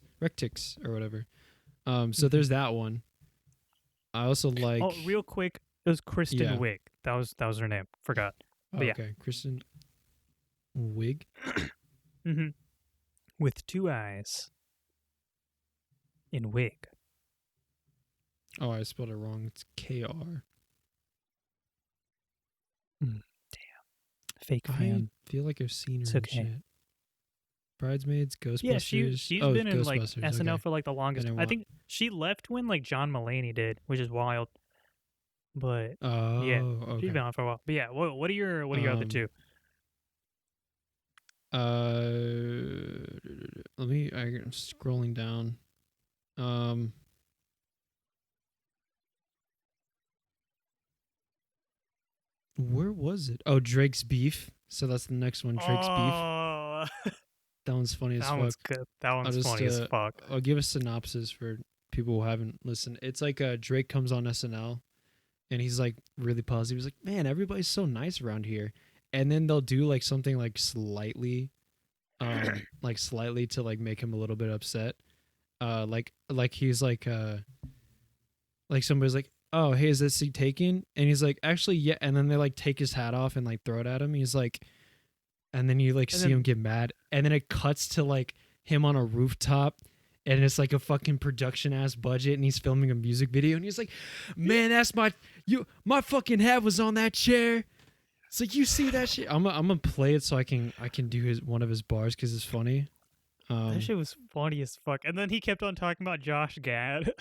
or whatever. So there's that one. I also like. Oh, real quick, it was Kristen Wiig. That was her name. Forgot. But okay, Kristen Wiig. Mm-hmm. With 2 eyes. In wig. Oh, I spelled it wrong. It's KR. Damn. Fake fan. I feel like I've seen her. It's okay. Shit. Bridesmaids, Ghostbusters. Yeah, she's been in like SNL for like the longest. I think she left when like John Mulaney did, which is wild. But yeah, okay. she's been on for a while. But yeah, what are your other two? I'm scrolling down. Where was it? Oh, Drake's Beef. So that's the next one. Drake's Beef. That one's funny as fuck. That one's good. That one's funny as fuck. I'll give a synopsis for people who haven't listened. It's like Drake comes on SNL, and he's like really positive. He's like, man, everybody's so nice around here. And then they'll do like something like slightly to like make him a little bit upset. Like he's like somebody's like, oh, hey, is this seat taken? And he's like, actually, yeah. And then they like take his hat off and like throw it at him. He's like, and then you like see him get mad. And then it cuts to like him on a rooftop, and it's like a fucking production ass budget, and he's filming a music video, and he's like, man, that's my fucking hat was on that chair. It's like, you see that shit? I'm gonna play it so I can do one of his bars because it's funny. That shit was funny as fuck. And then he kept on talking about Josh Gad.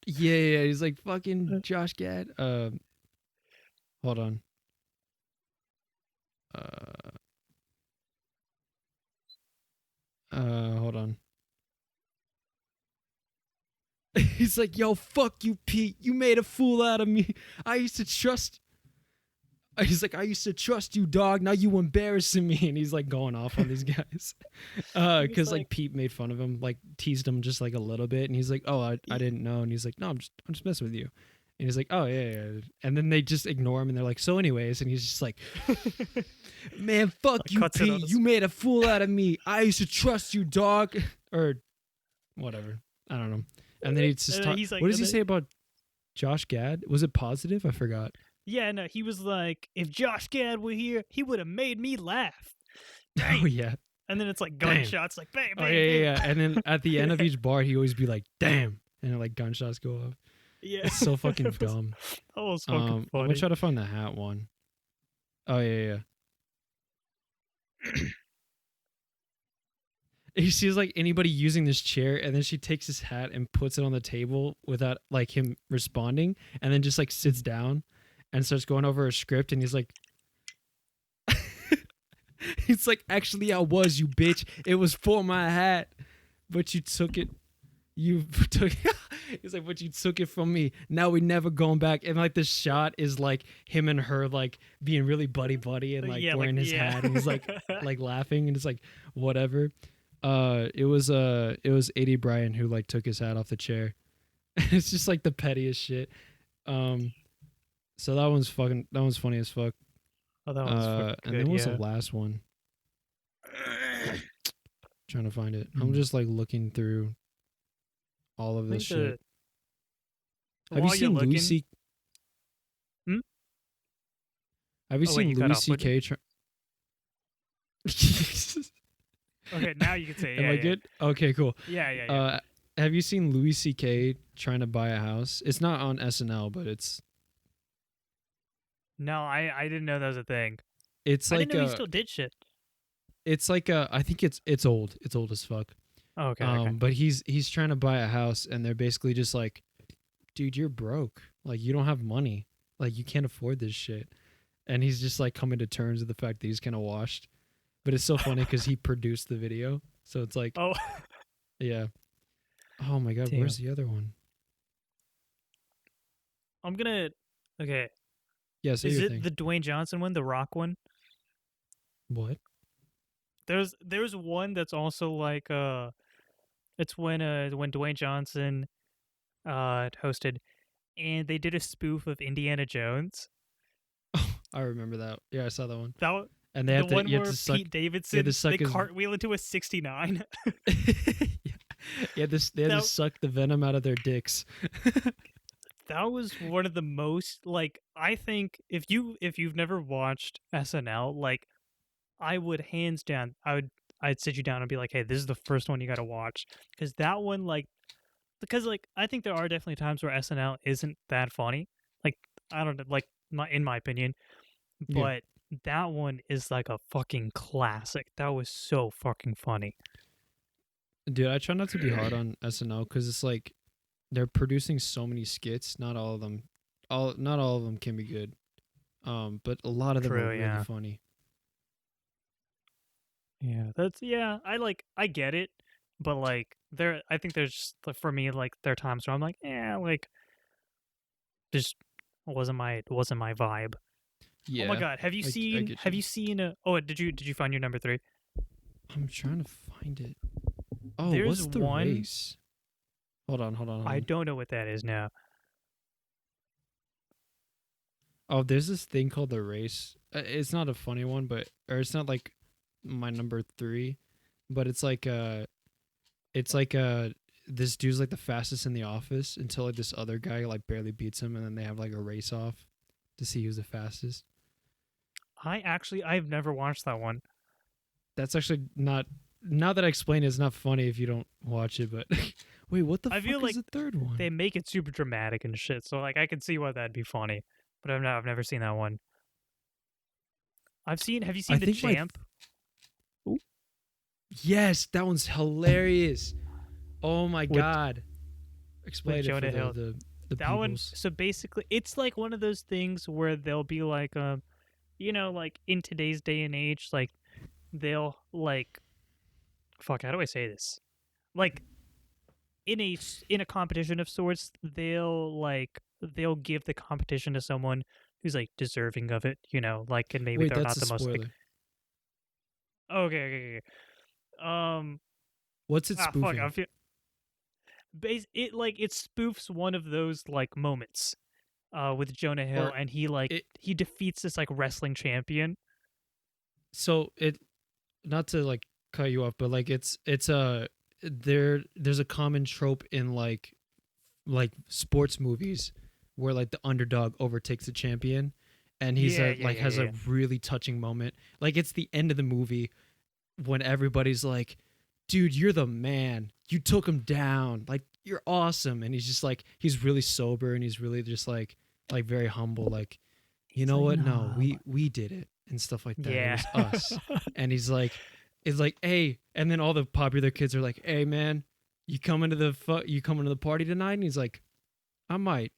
Yeah, he's like, fucking Josh Gad. Hold on. Hold on. He's like, yo, fuck you, Pete. You made a fool out of me. He's like, I used to trust you, dog. Now you embarrassing me. And he's like going off on these guys. Because like Pete made fun of him, like teased him just like a little bit. And he's like, oh, I didn't know. And he's like, no, I'm just messing with you. And he's like, oh, yeah. And then they just ignore him. And they're like, so anyways. And he's just like, man, fuck you, Pete. You made a fool out of me. I used to trust you, dog. Or whatever. I don't know. And then he's just talking. Like, what does he say about Josh Gad? Was it positive? I forgot. Yeah, no, he was like, if Josh Gad were here, he would have made me laugh. Dang. Oh, yeah. And then it's like gunshots, like bang, bang. Oh, yeah. And then at the end of each bar, he always be like, damn. And then, like gunshots go off. Yeah. It's so fucking dumb. That was fucking funny. I'm going to try to find the hat one. Oh, yeah. He sees like anybody using this chair, and then she takes his hat and puts it on the table without like him responding, and then just like sits down and starts going over a script, and he's like, actually, I was, you bitch. It was for my hat, but you took it. He's like, but you took it from me. Now we never going back. And like the shot is like him and her like being really buddy and like wearing his hat, and he's like laughing, and it's like whatever. It was A.D. Bryan who like took his hat off the chair. It's just like the pettiest shit. So that one's funny as fuck. Oh, that one's fucking good. And then what's the last one? Trying to find it. I'm Hmm. just like looking through all of I this think shit. the Have you while you're seen Louis looking, C? hmm? Have you Oh wait, seen you cut Louis off. What? C.K. Okay, now you can say Am yeah, I yeah, good? Okay, cool. yeah, yeah, yeah. Uh, have you seen Louis C.K. trying to buy a house? It's not on SNL, but No, I didn't know that was a thing. it's I didn't like know he a still did shit. I think it's old. It's old as fuck. Oh, okay, okay. But he's trying to buy a house, and they're basically just like, dude, you're broke. Like you don't have money. Like you can't afford this shit. And he's just like coming to terms with the fact that he's kind of washed. But it's so funny because he produced the video, so it's like, Oh, yeah. Oh my god, where's damn. the other one? I'm gonna. Okay, Yeah, say is your it thing. the Dwayne Johnson one, the Rock one? What? There's one that's also like it's when Dwayne Johnson hosted, and they did a spoof of Indiana Jones. I remember that. Yeah, I saw that one. That And they the have to one you have where to suck Pete you have to Davidson they suck his cartwheel into a 69. yeah, they had to that suck the venom out of their dicks. that was one of the most like I think if you've never watched SNL, like I would hands down I'd sit you down and be like, hey, this is the first one you got to watch because that one like because like I think there are definitely times where SNL isn't that funny. Like I don't know, like in my opinion, Yeah. but that one is like a fucking classic. That was so fucking funny. Dude, I try not to be hard on SNL cuz it's like they're producing so many skits, not all of them can be good. But a lot of them are True, really yeah. funny. Yeah, that's yeah. I get it, but like there, I think there's just, for me like there are times where I'm like, yeah, like just wasn't my vibe. Oh my Yeah. god, I get have you. you seen oh did you find your number three? I'm trying to find it. Oh, There's what's the one race? Hold I on. don't know what that is now. Oh, there's this thing called the race. It's not a funny one, but or it's not like my number 3, but it's like this dude's like the fastest in the office until like this other guy like barely beats him, and then they have like a race off to see who's the fastest. I've never watched that one. That's actually not. Now that I explain it, it's not funny if you don't watch it. But wait, what the I feel fuck is like the third one? they make it super dramatic and shit, so like I can see why that'd be funny, but I've never seen that one. Have you I seen the think my Champ? yes, that one's hilarious. Oh my with god! with Explain it for Jonah Hill? the That one, peoples. so basically it's like one of those things where they'll be like you know, like in today's day and age, like they'll like fuck, how do I say this? Like in a competition of sorts, they'll give the competition to someone who's like deserving of it, you know, like and maybe Wait, they're that's not a the most like spoiler. okay. What's it Fuck, I spoofing? feel it like it spoofs one of those like moments with Jonah Hill Or and it? he defeats this like wrestling champion. So it not to like cut you off, but like it's a there's a common trope in like sports movies where like the underdog overtakes the champion, and he's Yeah, a yeah, like yeah, has yeah. a really touching moment. Like it's the end of the movie when everybody's like, dude, you're the man, you took him down, like you're awesome. And he's just like he's really sober, and he's really just like very humble, like, you He's know like, what, no, no. we did it and stuff like that, it Yeah. was us. And he's like, it's like, hey, and then all the popular kids are like, hey man, you coming to the party tonight? And he's like, I might,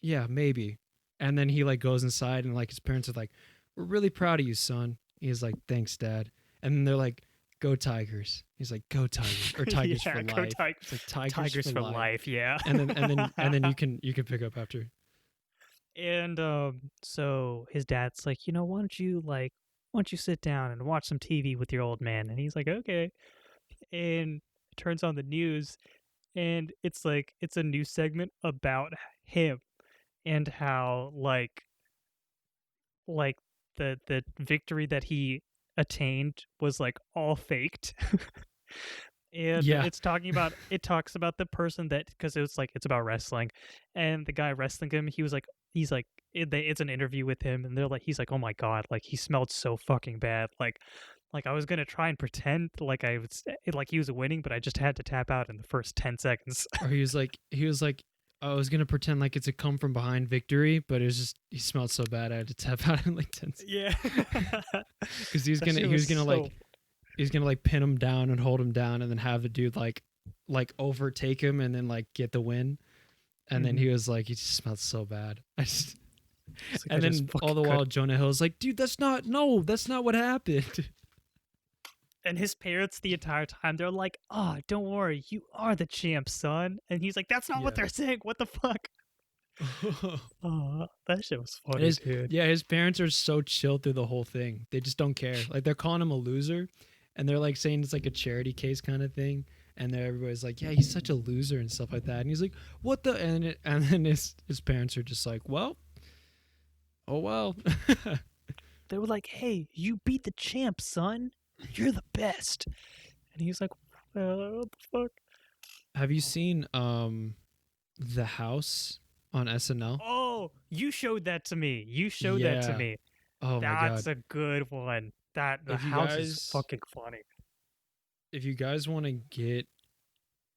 yeah, maybe. And then he like goes inside, and like his parents are like, we're really proud of you, son. He's like, thanks, dad. And then they're like, go Tigers. He's like, go Tigers, or Tigers for Yeah, go life. It's like Tigers Tigers for for life. life, yeah. And then you can pick up after. And so his dad's like, you know, why don't you sit down and watch some TV with your old man? And he's like, okay. And turns on the news, and it's like it's a news segment about him and how like the victory that he attained was like all faked. And Yeah. it talks about the person that, because it's about wrestling, and the guy wrestling him, he's like it's an interview with him, and he's like, oh my god, like he smelled so fucking bad, like I was gonna try and pretend like I was like he was winning, but I just had to tap out in the first 10 seconds. Or he was like, I was gonna pretend like it's a come from behind victory, but it was just he smelled so bad I had to tap out in like 10 seconds. Yeah. Because he was That gonna shit he was was gonna so. like he's gonna like pin him down and hold him down and then have the dude like overtake him and then like get the win. And then he was like, he just smelled so bad. It's like, I And just then all fucking the while could. Jonah Hill's like, dude, that's not what happened. And his parents the entire time, they're like, "Oh, don't worry, you are the champ, son." And he's like, "That's not what Yeah. they're saying. What the fuck?" Oh, that shit was And funny, dude. his parents are so chill through the whole thing. They just don't care. Like they're calling him a loser, and they're like saying it's like a charity case kind of thing. And everybody's like, yeah, he's such a loser and stuff like that. And he's like, what the? And then his parents are just like, well, oh well. They were like, "Hey, you beat the champ, son. You're the best." And he's like, "What the fuck?" Have you seen The House on SNL? Oh, you showed that to me. You showed that to Yeah. me. Oh my That's god. a good one. That the If you house is guys fucking funny. if you guys want to get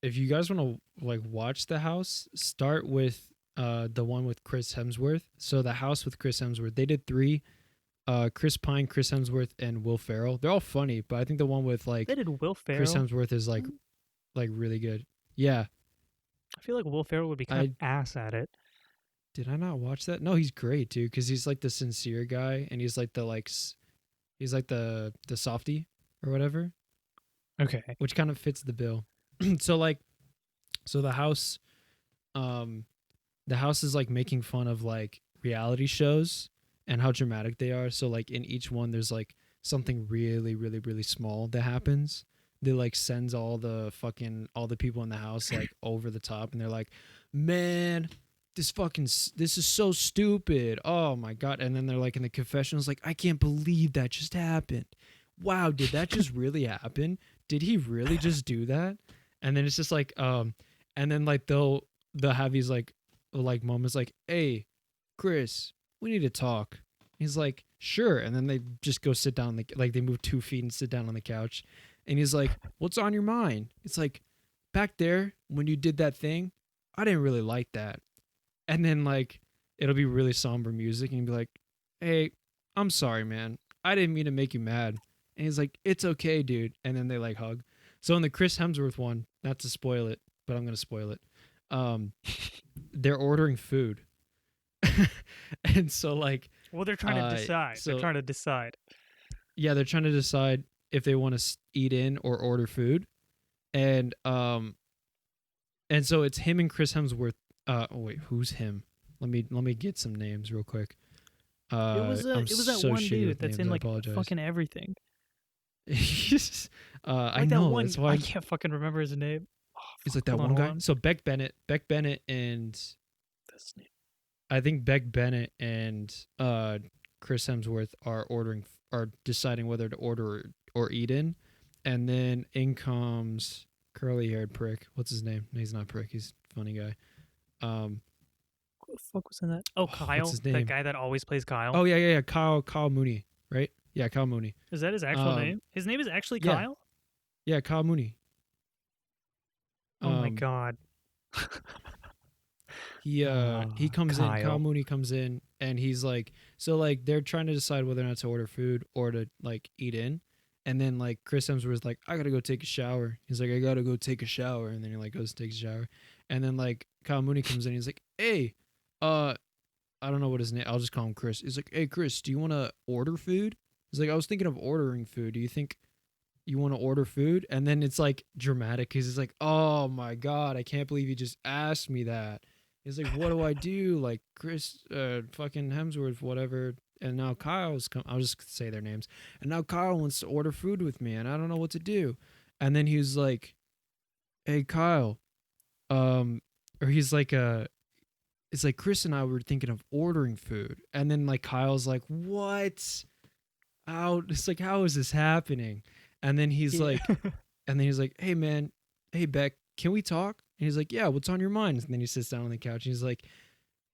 if you guys want to like watch The House, start with the one with Chris Hemsworth. So The House with Chris Hemsworth. They did 3. Chris Pine, Chris Hemsworth, and Will Ferrell. They're all funny, but I think the one with They like did Will Chris Ferrell. Hemsworth is like really good. Yeah. I feel like Will Ferrell would be kind of I ass at it. did I not watch that? No, he's great, dude, cuz he's like the sincere guy and he's like he's like the softy or whatever, Okay. which kind of fits the bill. so like so um the house is like making fun of like reality shows and how dramatic they are. So like in each one there's like something really really really small that happens. They like sends all the people in the house like over the top and they're like, "Man, this is so stupid. Oh my god." And then they're like in the confessionals like, "I can't believe that just happened. Wow, did that just really happen? Did he really just do that?" And then it's just like and then like they'll have these like moments like, "Hey, Chris, we need to talk." He's like, "Sure." And then they just go sit down like they move 2 feet and sit down on the couch. And he's like, "What's on your mind?" It's like, "Back there when you did that thing, I didn't really like that." And then like it'll be really somber music and you'll be like, "Hey, I'm sorry, man. I didn't mean to make you mad." And he's like, "It's okay, dude." And then they like hug. So in the Chris Hemsworth one, not to spoil it, but I'm gonna spoil it. Um, they're ordering food, and so like, Well, they're trying to decide. They're so trying to decide. yeah, they're trying to decide if they want to eat in or order food, and so it's him and Chris Hemsworth. Oh wait, who's him? Let me get some names real quick. I'm It was that so one shitty dude with that's names. in I like apologize. fucking everything. I Like that know one. that's why I can't fucking remember his name. Oh, it's fuck. like that Hold on, one hold guy. on. So Beck Bennett, and That's his name. I think Beck Bennett and Chris Hemsworth are deciding whether to order or eat in, and then in comes curly haired prick. What's his name? No, he's not prick. He's a funny guy. Who the fuck was in that? Oh, What's Kyle, his that name? guy that always plays Kyle. Oh yeah. Kyle Mooney, right? Yeah, Kyle Mooney. Is that his actual Um, name? His name is actually yeah, Kyle. yeah, Kyle Mooney. Oh my Um, god. he comes in. Kyle Kyle. Mooney comes in, and he's like, so like they're trying to decide whether or not to order food or to like eat in, and then like Chris Hemsworth's like, "I gotta go take a shower." He's like, "I gotta go take a shower," and then he like goes to take a shower, and then like Kyle Mooney comes in. He's like, "Hey, I don't know what his name. I'll just call him Chris." He's like, "Hey, Chris, do you want to order food?" He's like, "I was thinking of ordering food. Do you think you want to order food?" And then it's like dramatic because he's like, "Oh my god, I can't believe you just asked me that." He's like, "What do I do?" Like Chris, fucking Hemsworth, whatever. And now Kyle's come. I'll just say their names. And now Kyle wants to order food with me, and I don't know what to do. And then he's like, "Hey, Kyle," or he's like, it's like Chris and I were thinking of ordering food, and then like Kyle's like, "What? How?" It's like, "How is this happening?" And then he's Yeah. like, And then he's like, hey man, hey Beck, can we talk? And he's like, yeah, what's on your mind? And then he sits down on the couch and he's like,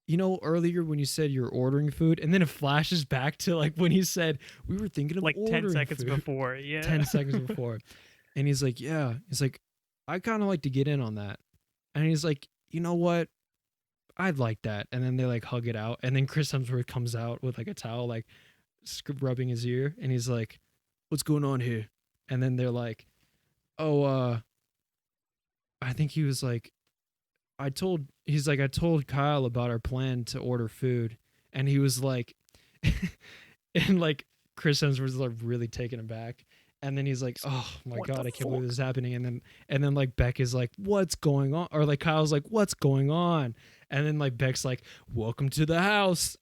you know, earlier when you said you're ordering food, and then it flashes back to like when he said we were thinking of Like 10 ordering seconds food. before, yeah. 10 seconds before. And he's like, yeah. He's like, I kind of like to get in on that. And he's like, you know what? I'd like that. And then they like hug it out. And then Chris Hemsworth comes out with like a towel, like rubbing his ear. And he's like, what's going on here? And then they're like, oh, I think he was like, I told Kyle about our plan to order food. And he was like, and like Chris Hemsworth was like really taken aback. And then he's like, "Oh my What god, the I can't believe fuck? this is happening." And then like Beck is like, "What's going on?" Or like Kyle's like, "What's going on?" And then like Beck's like, "Welcome to the house."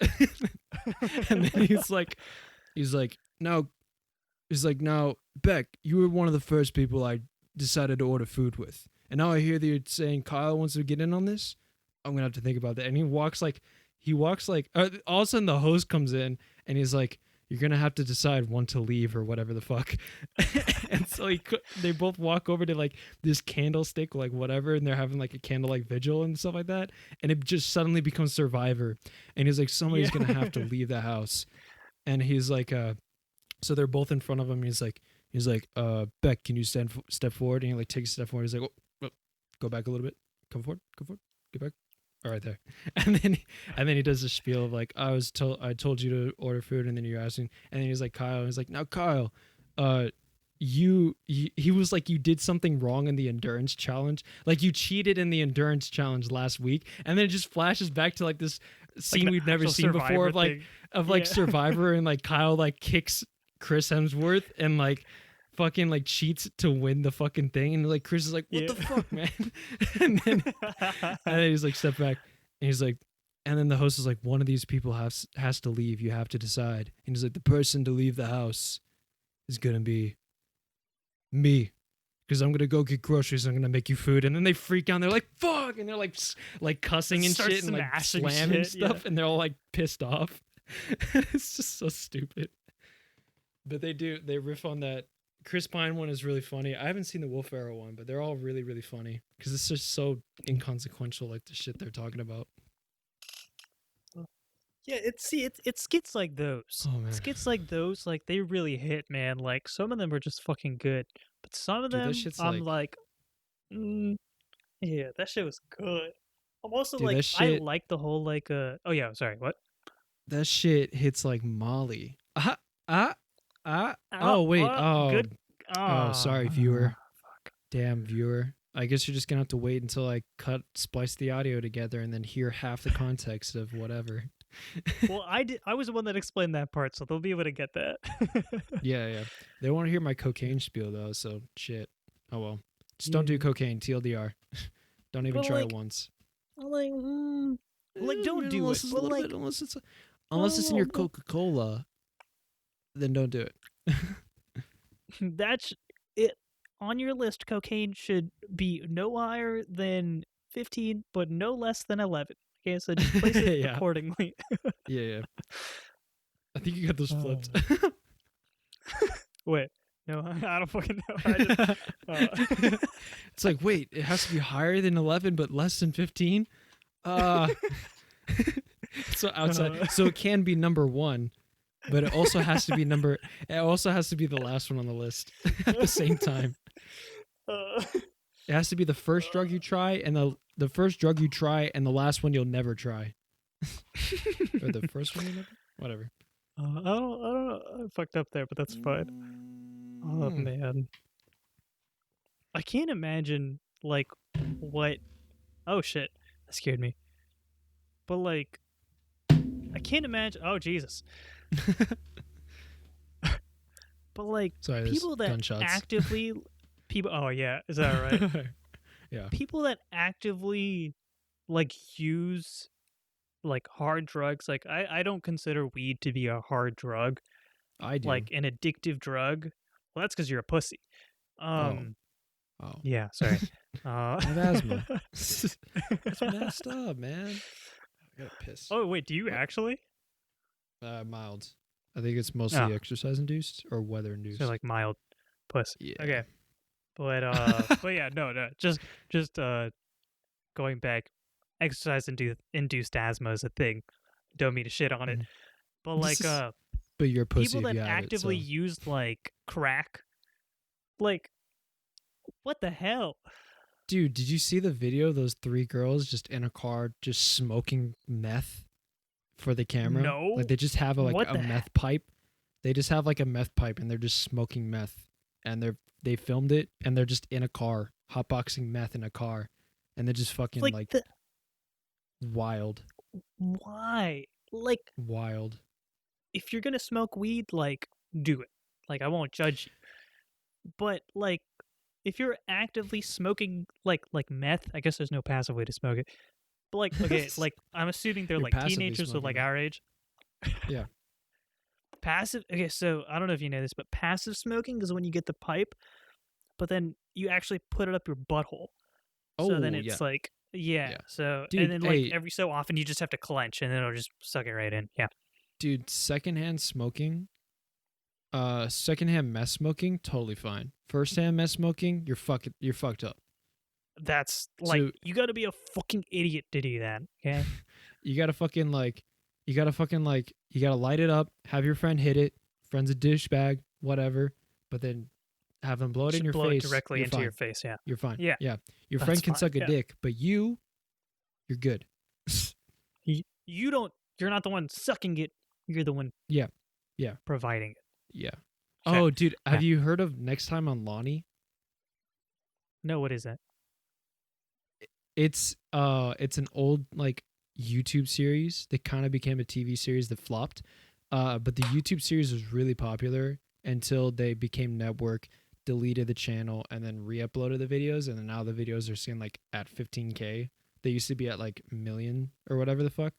And then he's like, "No." He's like, "No, Beck, you were one of the first people I decided to order food with. And now I hear that you're saying Kyle wants to get in on this. I'm going to have to think about that." And he walks like all of a sudden the host comes in and he's like, "You're gonna have to decide when to leave or whatever the fuck." And so they both walk over to like this candlestick, like whatever, and they're having like a candlelight vigil and stuff like that. And it just suddenly becomes Survivor. And he's like, somebody's Yeah. gonna have to leave the house. And he's like, so they're both in front of him. He's like, Beck, can you step forward? And he like takes a step forward. He's like, oh, go back a little bit. Come forward, get back. All right there. And then he does the spiel of like, I told you to order food, and then you're asking, and then he's like, Kyle, and he's like, now Kyle, he was like, you did something wrong in the endurance challenge, like you cheated in the endurance challenge last week. And then it just flashes back to like this scene we've never seen before of like Yeah. Survivor, and like Kyle like kicks Chris Hemsworth and like fucking like cheats to win the fucking thing, and like Chris is like, what the fuck, man? and then he's like, step back, and he's like, and then the host is like, one of these people has to leave, you have to decide. And he's like, the person to leave the house is gonna be me, because I'm gonna go get groceries, I'm gonna make you food. And then they freak out and they're like, fuck, and they're like cussing and Start shit and like smashing slamming shit, stuff, and they're all like pissed off. It's just so stupid. But they riff on that. Chris Pine one is really funny. I haven't seen the Will Ferrell one, but they're all really, really funny because it's just so inconsequential, like the shit they're talking about. Yeah, it's skits like those. Oh man, Skits like those, like they really hit, man. Like some of them are just fucking good, but some of dude, that them shit's I'm like, yeah, that shit was good. I'm also dude, like, that I shit, like the whole like oh yeah, sorry, what? that shit hits like Molly. Ah. Oh, Oh wait. good. Sorry, viewer. Damn, viewer. I guess you're just gonna have to wait until I splice the audio together, and then hear half the context of whatever. Well, I was the one that explained that part, so they'll be able to get that. Yeah. They want to hear my cocaine spiel though, so shit. Oh well. Just don't do Yeah. cocaine. TLDR. Don't even But, try like, it once. Like, don't do it. Unless it's a But little like, bit. Unless it's in your Coca-Cola, then don't do it. that's it. On your list, cocaine should be no higher than 15, but no less than 11. Okay, so just place it Yeah. accordingly. Yeah. I think you got those flipped. Wait, no, I don't fucking know. I just, It's like, wait, it has to be higher than 11, but less than 15. So outside, so it can be number one, but it also has to be It also has to be the last one on the list at the same time. It has to be the first drug you try, and the first drug you try, and the last one you'll never try. Or the first one you never. Whatever. I don't know. I fucked up there, but that's fine. Oh man, I can't imagine like what. Oh shit, that scared me. But like, I can't imagine. Oh Jesus. But like, Sorry, there's people that gunshots. actively, Oh yeah, is that right? Yeah. People that actively like use like hard drugs. Like I don't consider weed to be a hard drug, I do. like an addictive drug. Well, that's because you're a pussy. Oh. Yeah, sorry. I have asthma. That's messed up, man. I gotta piss. Oh wait, do you actually? Mild. I think it's mostly exercise induced or weather induced. So like mild pussy. Yeah. Okay. But yeah, no, just going back, exercise induced asthma is a thing. Don't mean to shit on it, Mhm. but like But you're a pussy people if that you have it. actively So, use like crack, like what the hell? dude, did you see the video of those three girls just in a car just smoking meth for the camera? Like No, they just have like what a the meth pipe. They just have like a meth pipe and they're just smoking meth. And they filmed it and they're just in a car, hotboxing meth in a car, and they're just fucking like like the wild, why? Like wild. if you're gonna smoke weed, like do it. Like I won't judge you, but like if you're actively smoking like meth, I guess there's no passive way to smoke it. But like okay, like I'm assuming they're You're like passively teenagers, so smoking like it. our age. Yeah. Passive. Okay, so I don't know if you know this, but passive smoking is when you get the pipe, but then you actually put it up your butthole. So then Oh yeah, it's like yeah. yeah, So and dude. then like Hey, every so often you just have to clench, and then it'll just suck it right in. Yeah, dude. Secondhand smoking, secondhand meth smoking, totally fine. Firsthand meth smoking, you're fucked up. that's like So you got to be a fucking idiot to do that. Okay. you gotta fucking like, you gotta light it up. Have your friend hit it. Friend's a douchebag, whatever. But then have them blow You it in should your blow it face. directly You're into your fine. face. Yeah. You're fine. Yeah. Yeah. Your That's friend can fine. suck a Yeah. dick, but you're good. You don't. You're not the one sucking it. You're the one Yeah. Yeah. providing it. Yeah. Okay. Oh, dude, Yeah. have you heard of Next Time on Lonnie? No, what is that? It's an old like YouTube series that kind of became a TV series that flopped. But the YouTube series was really popular until they became network, deleted the channel, and then re-uploaded the videos, and then now the videos are seen like at 15K. They used to be at like million or whatever the fuck.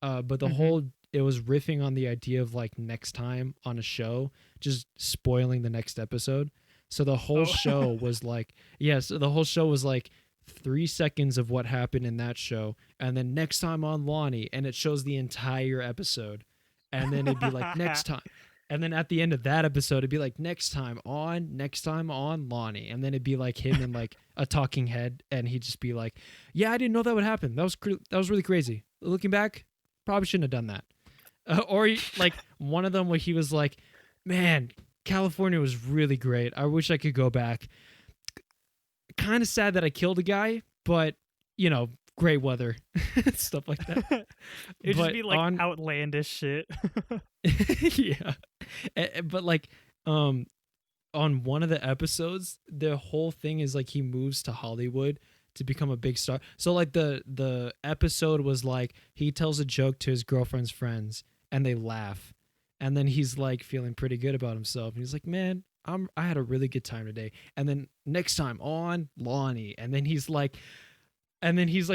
But the Mm-hmm. whole it was riffing on the idea of like next time on a show, just spoiling the next episode. So the whole Oh. show was like, yeah, so the whole show was like 3 seconds of what happened in that show, and then next time on Lonnie, and it shows the entire episode, and then it'd be like next time, and then at the end of that episode, it'd be like next time on Lonnie, and then it'd be like him and like a talking head, and he'd just be like, "Yeah, I didn't know that would happen. That was really crazy. Looking back, probably shouldn't have done that." Like one of them where he was like, "Man, California was really great. I wish I could go back. Kind of sad that I killed a guy, but you know, great weather." Stuff like that. It'd just But be like on outlandish shit. yeah. But like um on one of the episodes, the whole thing is like he moves to Hollywood to become a big star. So like the episode was like he tells a joke to his girlfriend's friends and they laugh. And then he's like feeling pretty good about himself. And he's like, "Man, I had a really good time today." And then next time on Lonnie. And then he's like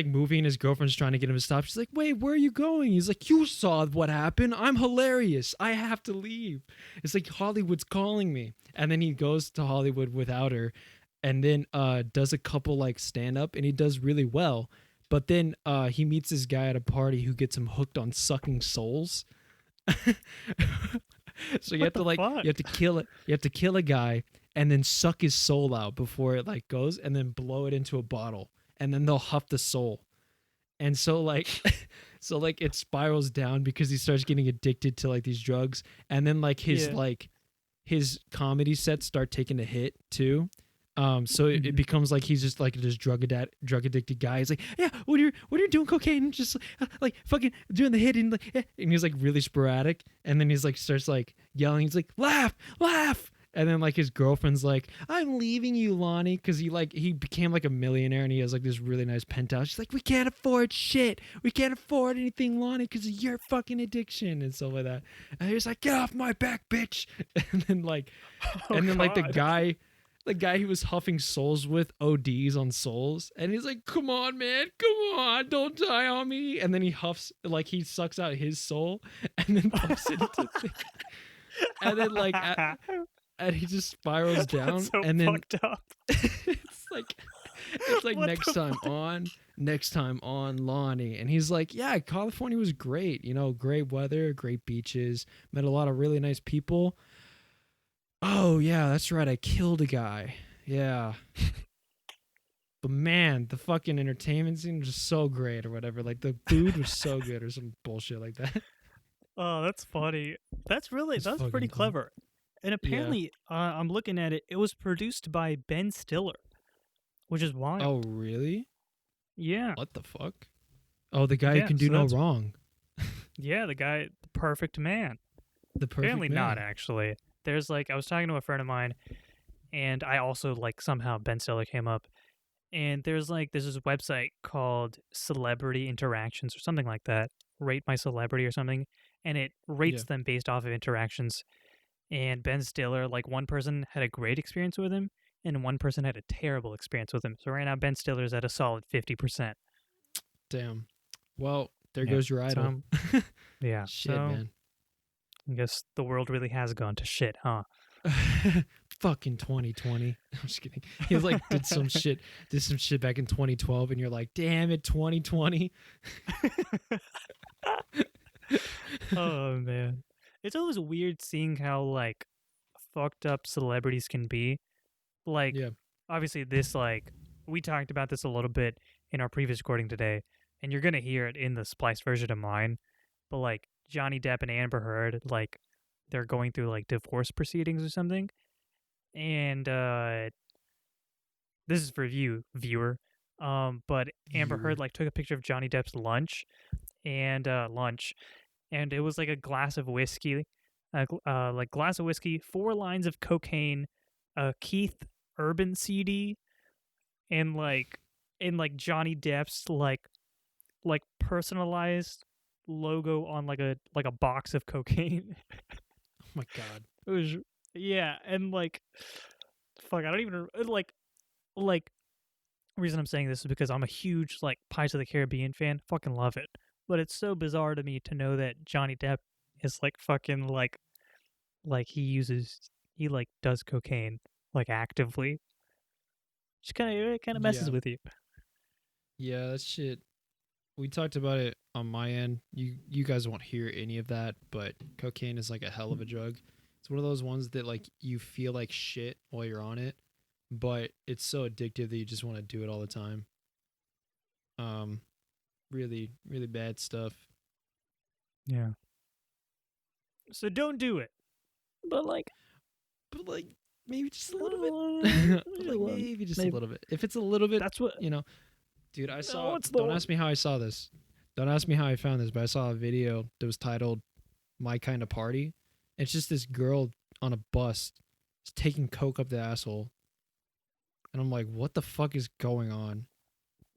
moving. His girlfriend's trying to get him to stop. She's like, "Wait, where are you going?" He's like, "You saw what happened. I'm hilarious. I have to leave." It's like Hollywood's calling me. And then he goes to Hollywood without her, and then does a couple like stand up, and he does really well. But then he meets this guy at a party who gets him hooked on sucking souls. So you What have to the like fuck? you have to kill a guy and then suck his soul out before it like goes, and then blow it into a bottle, and then they'll huff the soul. And so like so like it spirals down because he starts getting addicted to like these drugs, and then like Yeah. his comedy sets start taking a hit too. So it Mhm. becomes like he's just like this drug addicted guy. He's like, "Yeah, when you're doing cocaine, just like fucking doing the hit," and like, and he's like really sporadic, and then he's like starts like yelling. He's like, "Laugh, laugh!" And then like his girlfriend's like, "I'm leaving you, Lonnie," because he became like a millionaire and he has like this really nice penthouse. She's like, "We can't afford shit. We can't afford anything, Lonnie, because of your fucking addiction and stuff like that." And he's like, "Get off my back, bitch!" And then like, Oh, and then like God. the guy he was huffing souls with ODs on souls, and he's like, "Come on, man, come on, don't die on me." And then he huffs, like he sucks out his soul, and then puffs it into thing. And then like, and he just spirals down, That's so and then fucked up. it's like, it's like What next the time on Lonnie, and he's like, "Yeah, California was great. You know, great weather, great beaches, met a lot of really nice people. Oh yeah, that's right. I killed a guy. Yeah. But man, the fucking entertainment scene was just so great or whatever. Like the food was so good or some bullshit like that. Oh, that's funny. That's It's pretty fucking cool. clever. And Yeah. apparently, I'm looking at it. It was produced by Ben Stiller, which is Oh, wild. really? Yeah, What the fuck? Oh, the guy who yeah. can do So no that's wrong. the guy, the perfect man. The perfect Apparently not, man. actually. There's like I was talking to a friend of mine, and I also like somehow Ben Stiller came up, and there's this website called Celebrity Interactions or something like that, Rate My Celebrity or something, and it Yeah. rates them based off of interactions. And Ben Stiller, like one person had a great experience with him, and one person had a terrible experience with him. So right now Ben Stiller's at a solid 50%. Damn. Well, there Yeah. goes your So idol. yeah. Shit, So man. I guess the world really has gone to shit, huh? Fucking 2020. I'm just kidding. He was like did some shit back in 2012 and you're like, "Damn it, 2020." Oh man. It's always weird seeing how like fucked up celebrities can be. Like Yeah. obviously this like we talked about this a little bit in our previous recording today, and you're gonna hear it in the spliced version of mine. But like Johnny Depp and Amber Heard, like they're going through like divorce proceedings or something. And this is for you, viewer. But Amber Heard Viewer. like took a picture of Johnny Depp's lunch, and it was like a glass of whiskey, like glass of whiskey, 4 lines of cocaine, a Keith Urban CD, and like Johnny Depp's like personalized logo on like a box of cocaine. Oh my god. It was yeah, and like fuck, I don't even like reason I'm saying this is because I'm a huge like Pirates of the Caribbean fan. Fucking love it. But it's so bizarre to me to know that Johnny Depp is like fucking like he like does cocaine like actively. Just kind of messes Yeah. with you. Yeah, that shit. We talked about it on my end. You guys won't hear any of that, but cocaine is like a hell of a drug. It's one of those ones that like you feel like shit while you're on it, but it's so addictive that you just want to do it all the time. Um really really bad stuff. Yeah. So don't do it. But like But like maybe just a little bit. But like maybe just a maybe. little bit. If it's a little bit, That's what you know, dude, I saw what's the don't ask me how I saw this. Don't ask me how I found this, but I saw a video that was titled My Kind of Party. It's just this girl on a bus just taking coke up the asshole. And I'm like, what the fuck is going on?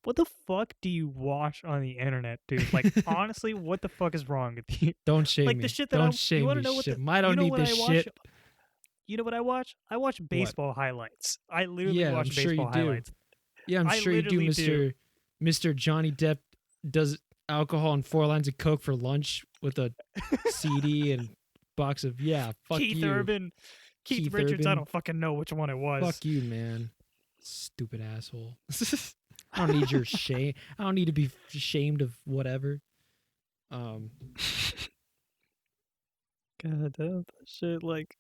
what the fuck do you watch on the internet, dude? Like honestly, what the fuck is wrong with you? Don't shame Like the me. shit that Don't you shame want me. to know what Shit. the I you don't know need what this I watch? shit. You know what I watch? I watch What? baseball highlights. I literally Yeah, I'm watch sure you baseball do. highlights. Yeah, I'm I sure you do, literally do. Mr. Johnny Depp does alcohol and 4 lines of coke for lunch with a CD and box of fuck Keith you. Urban, Keith Keith Richards. I Urban. don't fucking know which one it was. Fuck you, man. Stupid asshole. I don't need your shame. I don't need to be ashamed of whatever. God damn that shit. Like,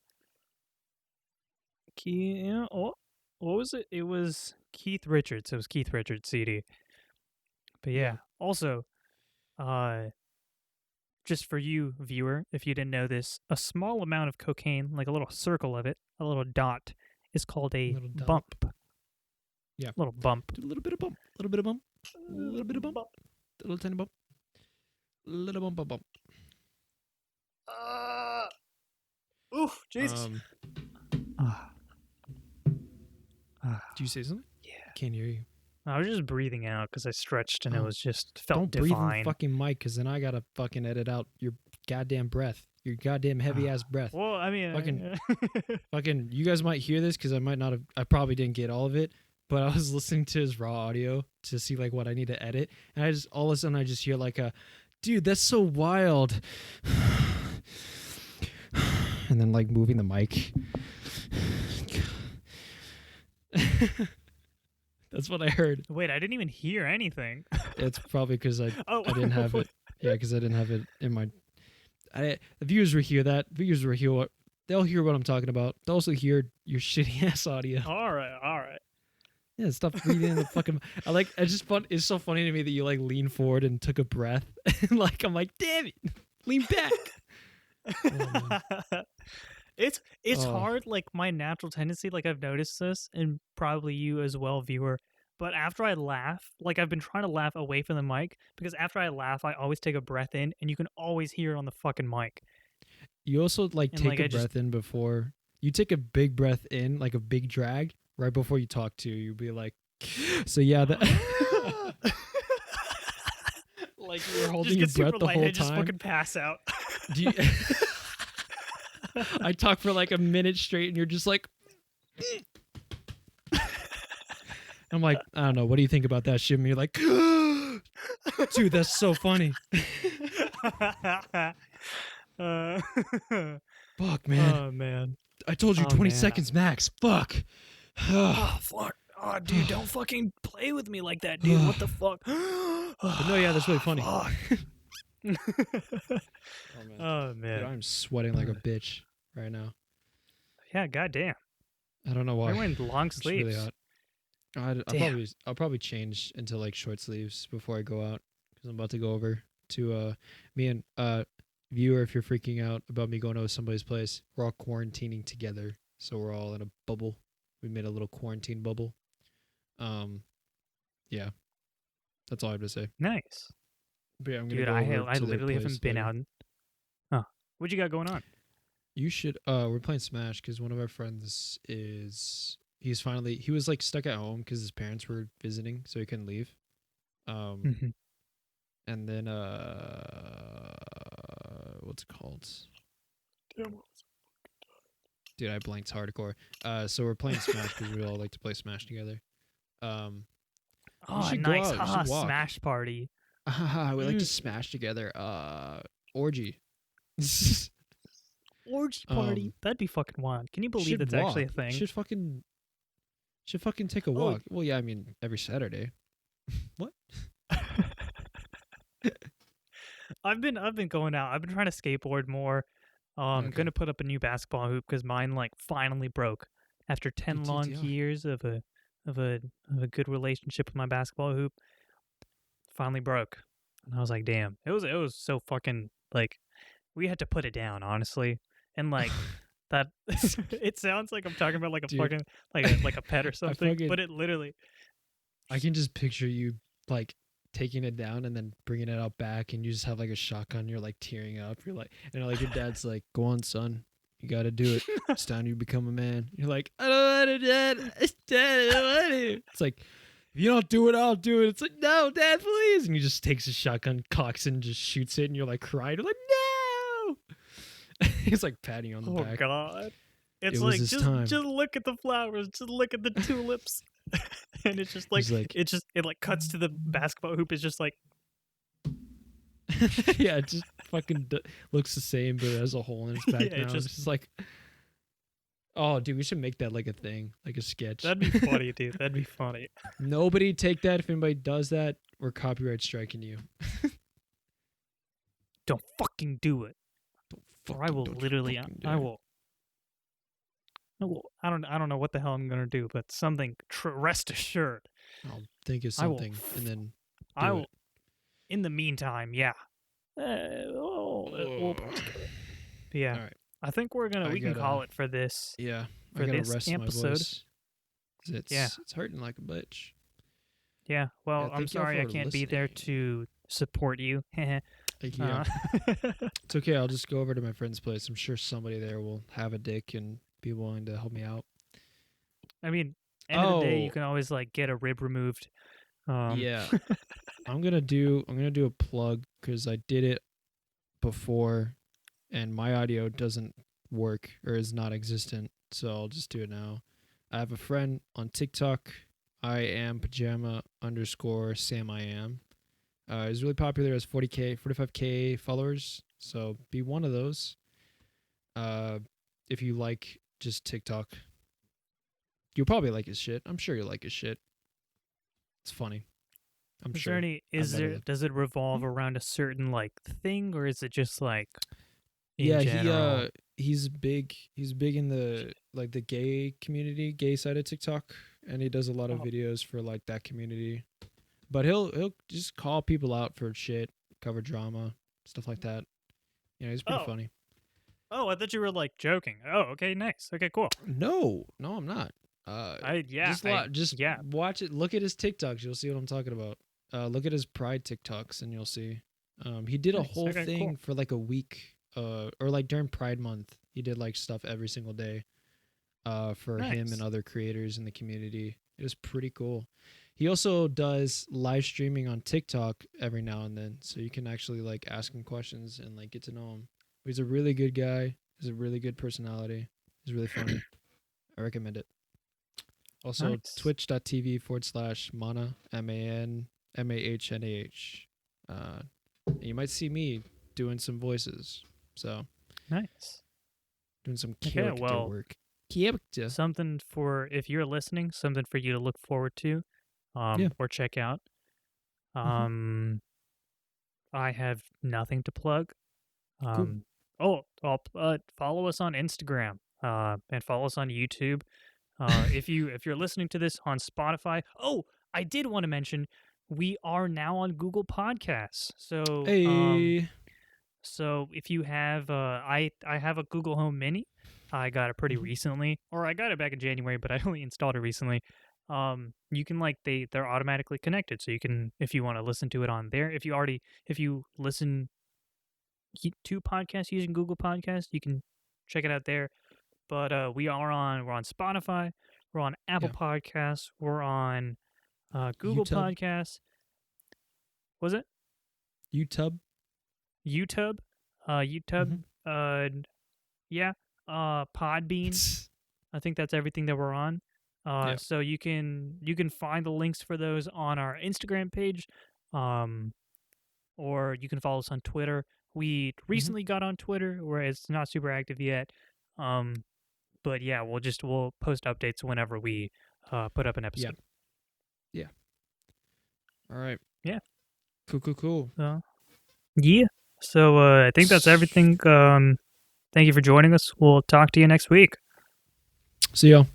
what was it? It was Keith Richards. It was Keith Richards CD. But Yeah. yeah. Also, uh, just for you, viewer, if you didn't know this, a small amount of cocaine, like a little circle of it, a little dot, is called a Little dot. bump. Yeah. Little bump. Do a little bit of bump. A little bit of bump. A little bit of bump. A little tiny bump. Little bump, bump, bump. Oof, Jesus. Do you say something? Yeah. Can't hear you. I was just breathing out because I stretched and it Oh. was just felt Don't breathe in the divine. fucking mic, because then I gotta fucking edit out your goddamn breath. Your goddamn heavy ass breath. Well, I mean, Fucking- Fucking, you guys might hear this because I might not have. I probably didn't get all of it, but I was listening to his raw audio to see like what I need to edit, and I just all of a sudden I just hear like a, dude, that's so wild, and then like moving the mic. That's what I heard. wait, I didn't even hear anything. It's probably because I Oh, didn't have it. Yeah, because I didn't have it in my. The viewers will hear that. Viewers will hear what they'll hear what I'm talking about. They'll also hear your shitty ass audio. All right. Yeah, stop breathing in the fucking. It's just fun. It's so funny to me that you like lean forward and took a breath, and like I'm like, damn it, lean back. Oh, it's oh, hard. Like my natural tendency, like I've noticed this, and probably you as well, viewer. But after I laugh, like I've been trying to laugh away from the mic because after I laugh, I always take a breath in, and you can always hear it on the fucking mic. you also like And take like a I just breath in before you take a big breath in, like a big drag, right before you talk to. You'll be like, so yeah, that. Like you were holding just your get super breath the whole lightheaded, just time. fucking pass out. Do you, I talk for like a minute straight, and you're just like. I'm like, I don't know. What do you think about that, Shivam? You're like, dude, that's so funny. Fuck, man. Oh man. I told you Oh, 20 man. seconds max. Fuck. Oh fuck. Oh dude, don't fucking play with me like that, dude. What the fuck? But no, yeah, that's really funny. Fuck. Oh man. Oh Dude, man. I'm sweating like a bitch right now. Yeah, goddamn. I don't know why. You're wearing long It's really sleeves. hot. Damn. I'll probably change into like short sleeves before I go out because I'm about to go over to me and viewer. If you're freaking out about me going to somebody's place, we're all quarantining together, so we're all in a bubble. We made a little quarantine bubble. Yeah, that's all I have to say. Nice. But yeah, I'm gonna Dude, go over I to their literally place haven't been later. out. Huh. What you got going on? You should. We're playing Smash because one of our friends he was like stuck at home because his parents were visiting, so he couldn't leave. Mhm. And then what's it called? Dude, I blanked hardcore. So we're playing Smash because we all like to play Smash together. You Oh, should go nice. out. You Haha, should walk. Smash party. We like to Mm. smash together. Orgy. Orgy party. That'd be fucking wild. Can you believe should that's walk. actually a thing? Should fucking take a Oh. walk. Well, yeah, I mean every Saturday. What? I've been going out. I've been trying to skateboard more. I'm Okay. gonna put up a new basketball hoop because mine like finally broke after 10 long TTI. years of a good relationship with my basketball hoop. Finally broke, and I was like, damn. It was so fucking like we had to put it down honestly, and like that. It sounds like I'm talking about like a Dude. fucking like a pet or something, but it literally. I can just picture you like taking it down and then bringing it out back, and you just have like a shotgun. You're like tearing up. You're like, and like your dad's like, "Go on, son, you got to do it. It's time you become a man." You're like, "I don't want to, Dad. It's Dad. I don't want to." It's like, if you don't do it, I'll do it. It's like, "No, Dad, please." And he just takes a shotgun, cocks it, and just shoots it, and you're like crying. You're like, "No." He's like patting you on the Oh back. God. It's It was like his just time. just look at the flowers, just look at the tulips. And it's just like, He's like- it like cuts to the basketball hoop is just like Yeah, it just fucking looks the same, but it has a hole in its Yeah, it background. just- It's just like, oh, dude, we should make that like a thing, like a sketch. that'd be funny, dude. That'd be funny. Nobody take that. If anybody does that, we're copyright striking you. Don't fucking do it. Or I will don't you literally fucking do I it. will I don't know what the hell I'm gonna do, but something rest assured. I'll think of I will something and then I do will it. in the meantime, yeah. We'll put it together. But yeah. All right. I think we can gotta- call it for this. Yeah, For I gotta this rest episode. my voice. It's Yeah. it's hurting like a bitch. Yeah. Well, I'm thank y'all sorry I for can't be there listening. to support you. Like, yeah, it's okay. I'll just go over to my friend's place. I'm sure somebody there will have a dick and be willing to help me out. I mean, end of the day, you Oh. can always like get a rib removed. Yeah, I'm gonna do a plug because I did it before, and my audio doesn't work or is not existent. So I'll just do it now. I have a friend on TikTok. I am pajama _ Sam I am. He's really popular. Has 45k followers. So be one of those. If you like just TikTok, you'll probably like his shit. I'm sure you'll like his shit. It's funny. I'm Is sure. there any? Is better there? than- Does it revolve around a certain like thing, or is it just like? In Yeah, general? he's big in the like the gay community, gay side of TikTok. and he does a lot of Oh. videos for like that community. But he'll just call people out for shit, cover drama, stuff like that. You know, he's pretty Oh. funny. Oh, I thought you were like joking. Oh, okay, nice. Okay, cool. No, I'm not. Just yeah. watch it. Look at his TikToks. You'll see what I'm talking about. Look at his Pride TikToks, and you'll see. He did a Nice. whole Okay, thing cool. for like a week, or like during Pride Month. He did like stuff every single day, for him Nice. and other creators in the community. It was pretty cool. He also does live streaming on TikTok every now and then, so you can actually like ask him questions and like get to know him. He's a really good guy. He's a really good personality. He's really funny. I recommend it. Also, Nice. twitch.tv/Mana, MANMAHNAH. You might see me doing some voices. So, Nice. doing some Okay, character well, work. Character. something for if you're listening, something for you to look forward to, Yeah. or check out. Mhm. I have nothing to plug. Cool. Follow us on Instagram, and follow us on YouTube. If you're listening to this on Spotify, I did want to mention we are now on Google Podcasts. Hey. So if you have, I have a Google Home Mini. I got it pretty Mhm. recently, or I got it back in January, but I only installed it recently. You can they're automatically connected, so you can, if you want to listen to it on there. If you listen to podcasts using Google Podcasts, you can check it out there. But we're on Spotify, we're on Apple Yeah. Podcasts, we're on Google YouTube. Podcasts. Was it YouTube. YouTube? YouTube. Yeah. Podbean. I think that's everything that we're on. Yeah. So you can find the links for those on our Instagram page, or you can follow us on Twitter. We recently got on Twitter, where it's not super active yet. But yeah, we'll post updates whenever we put up an episode. Yeah. All right. Yeah. Cool. Yeah. So I think that's everything. Thank you for joining us. We'll talk to you next week. See y'all.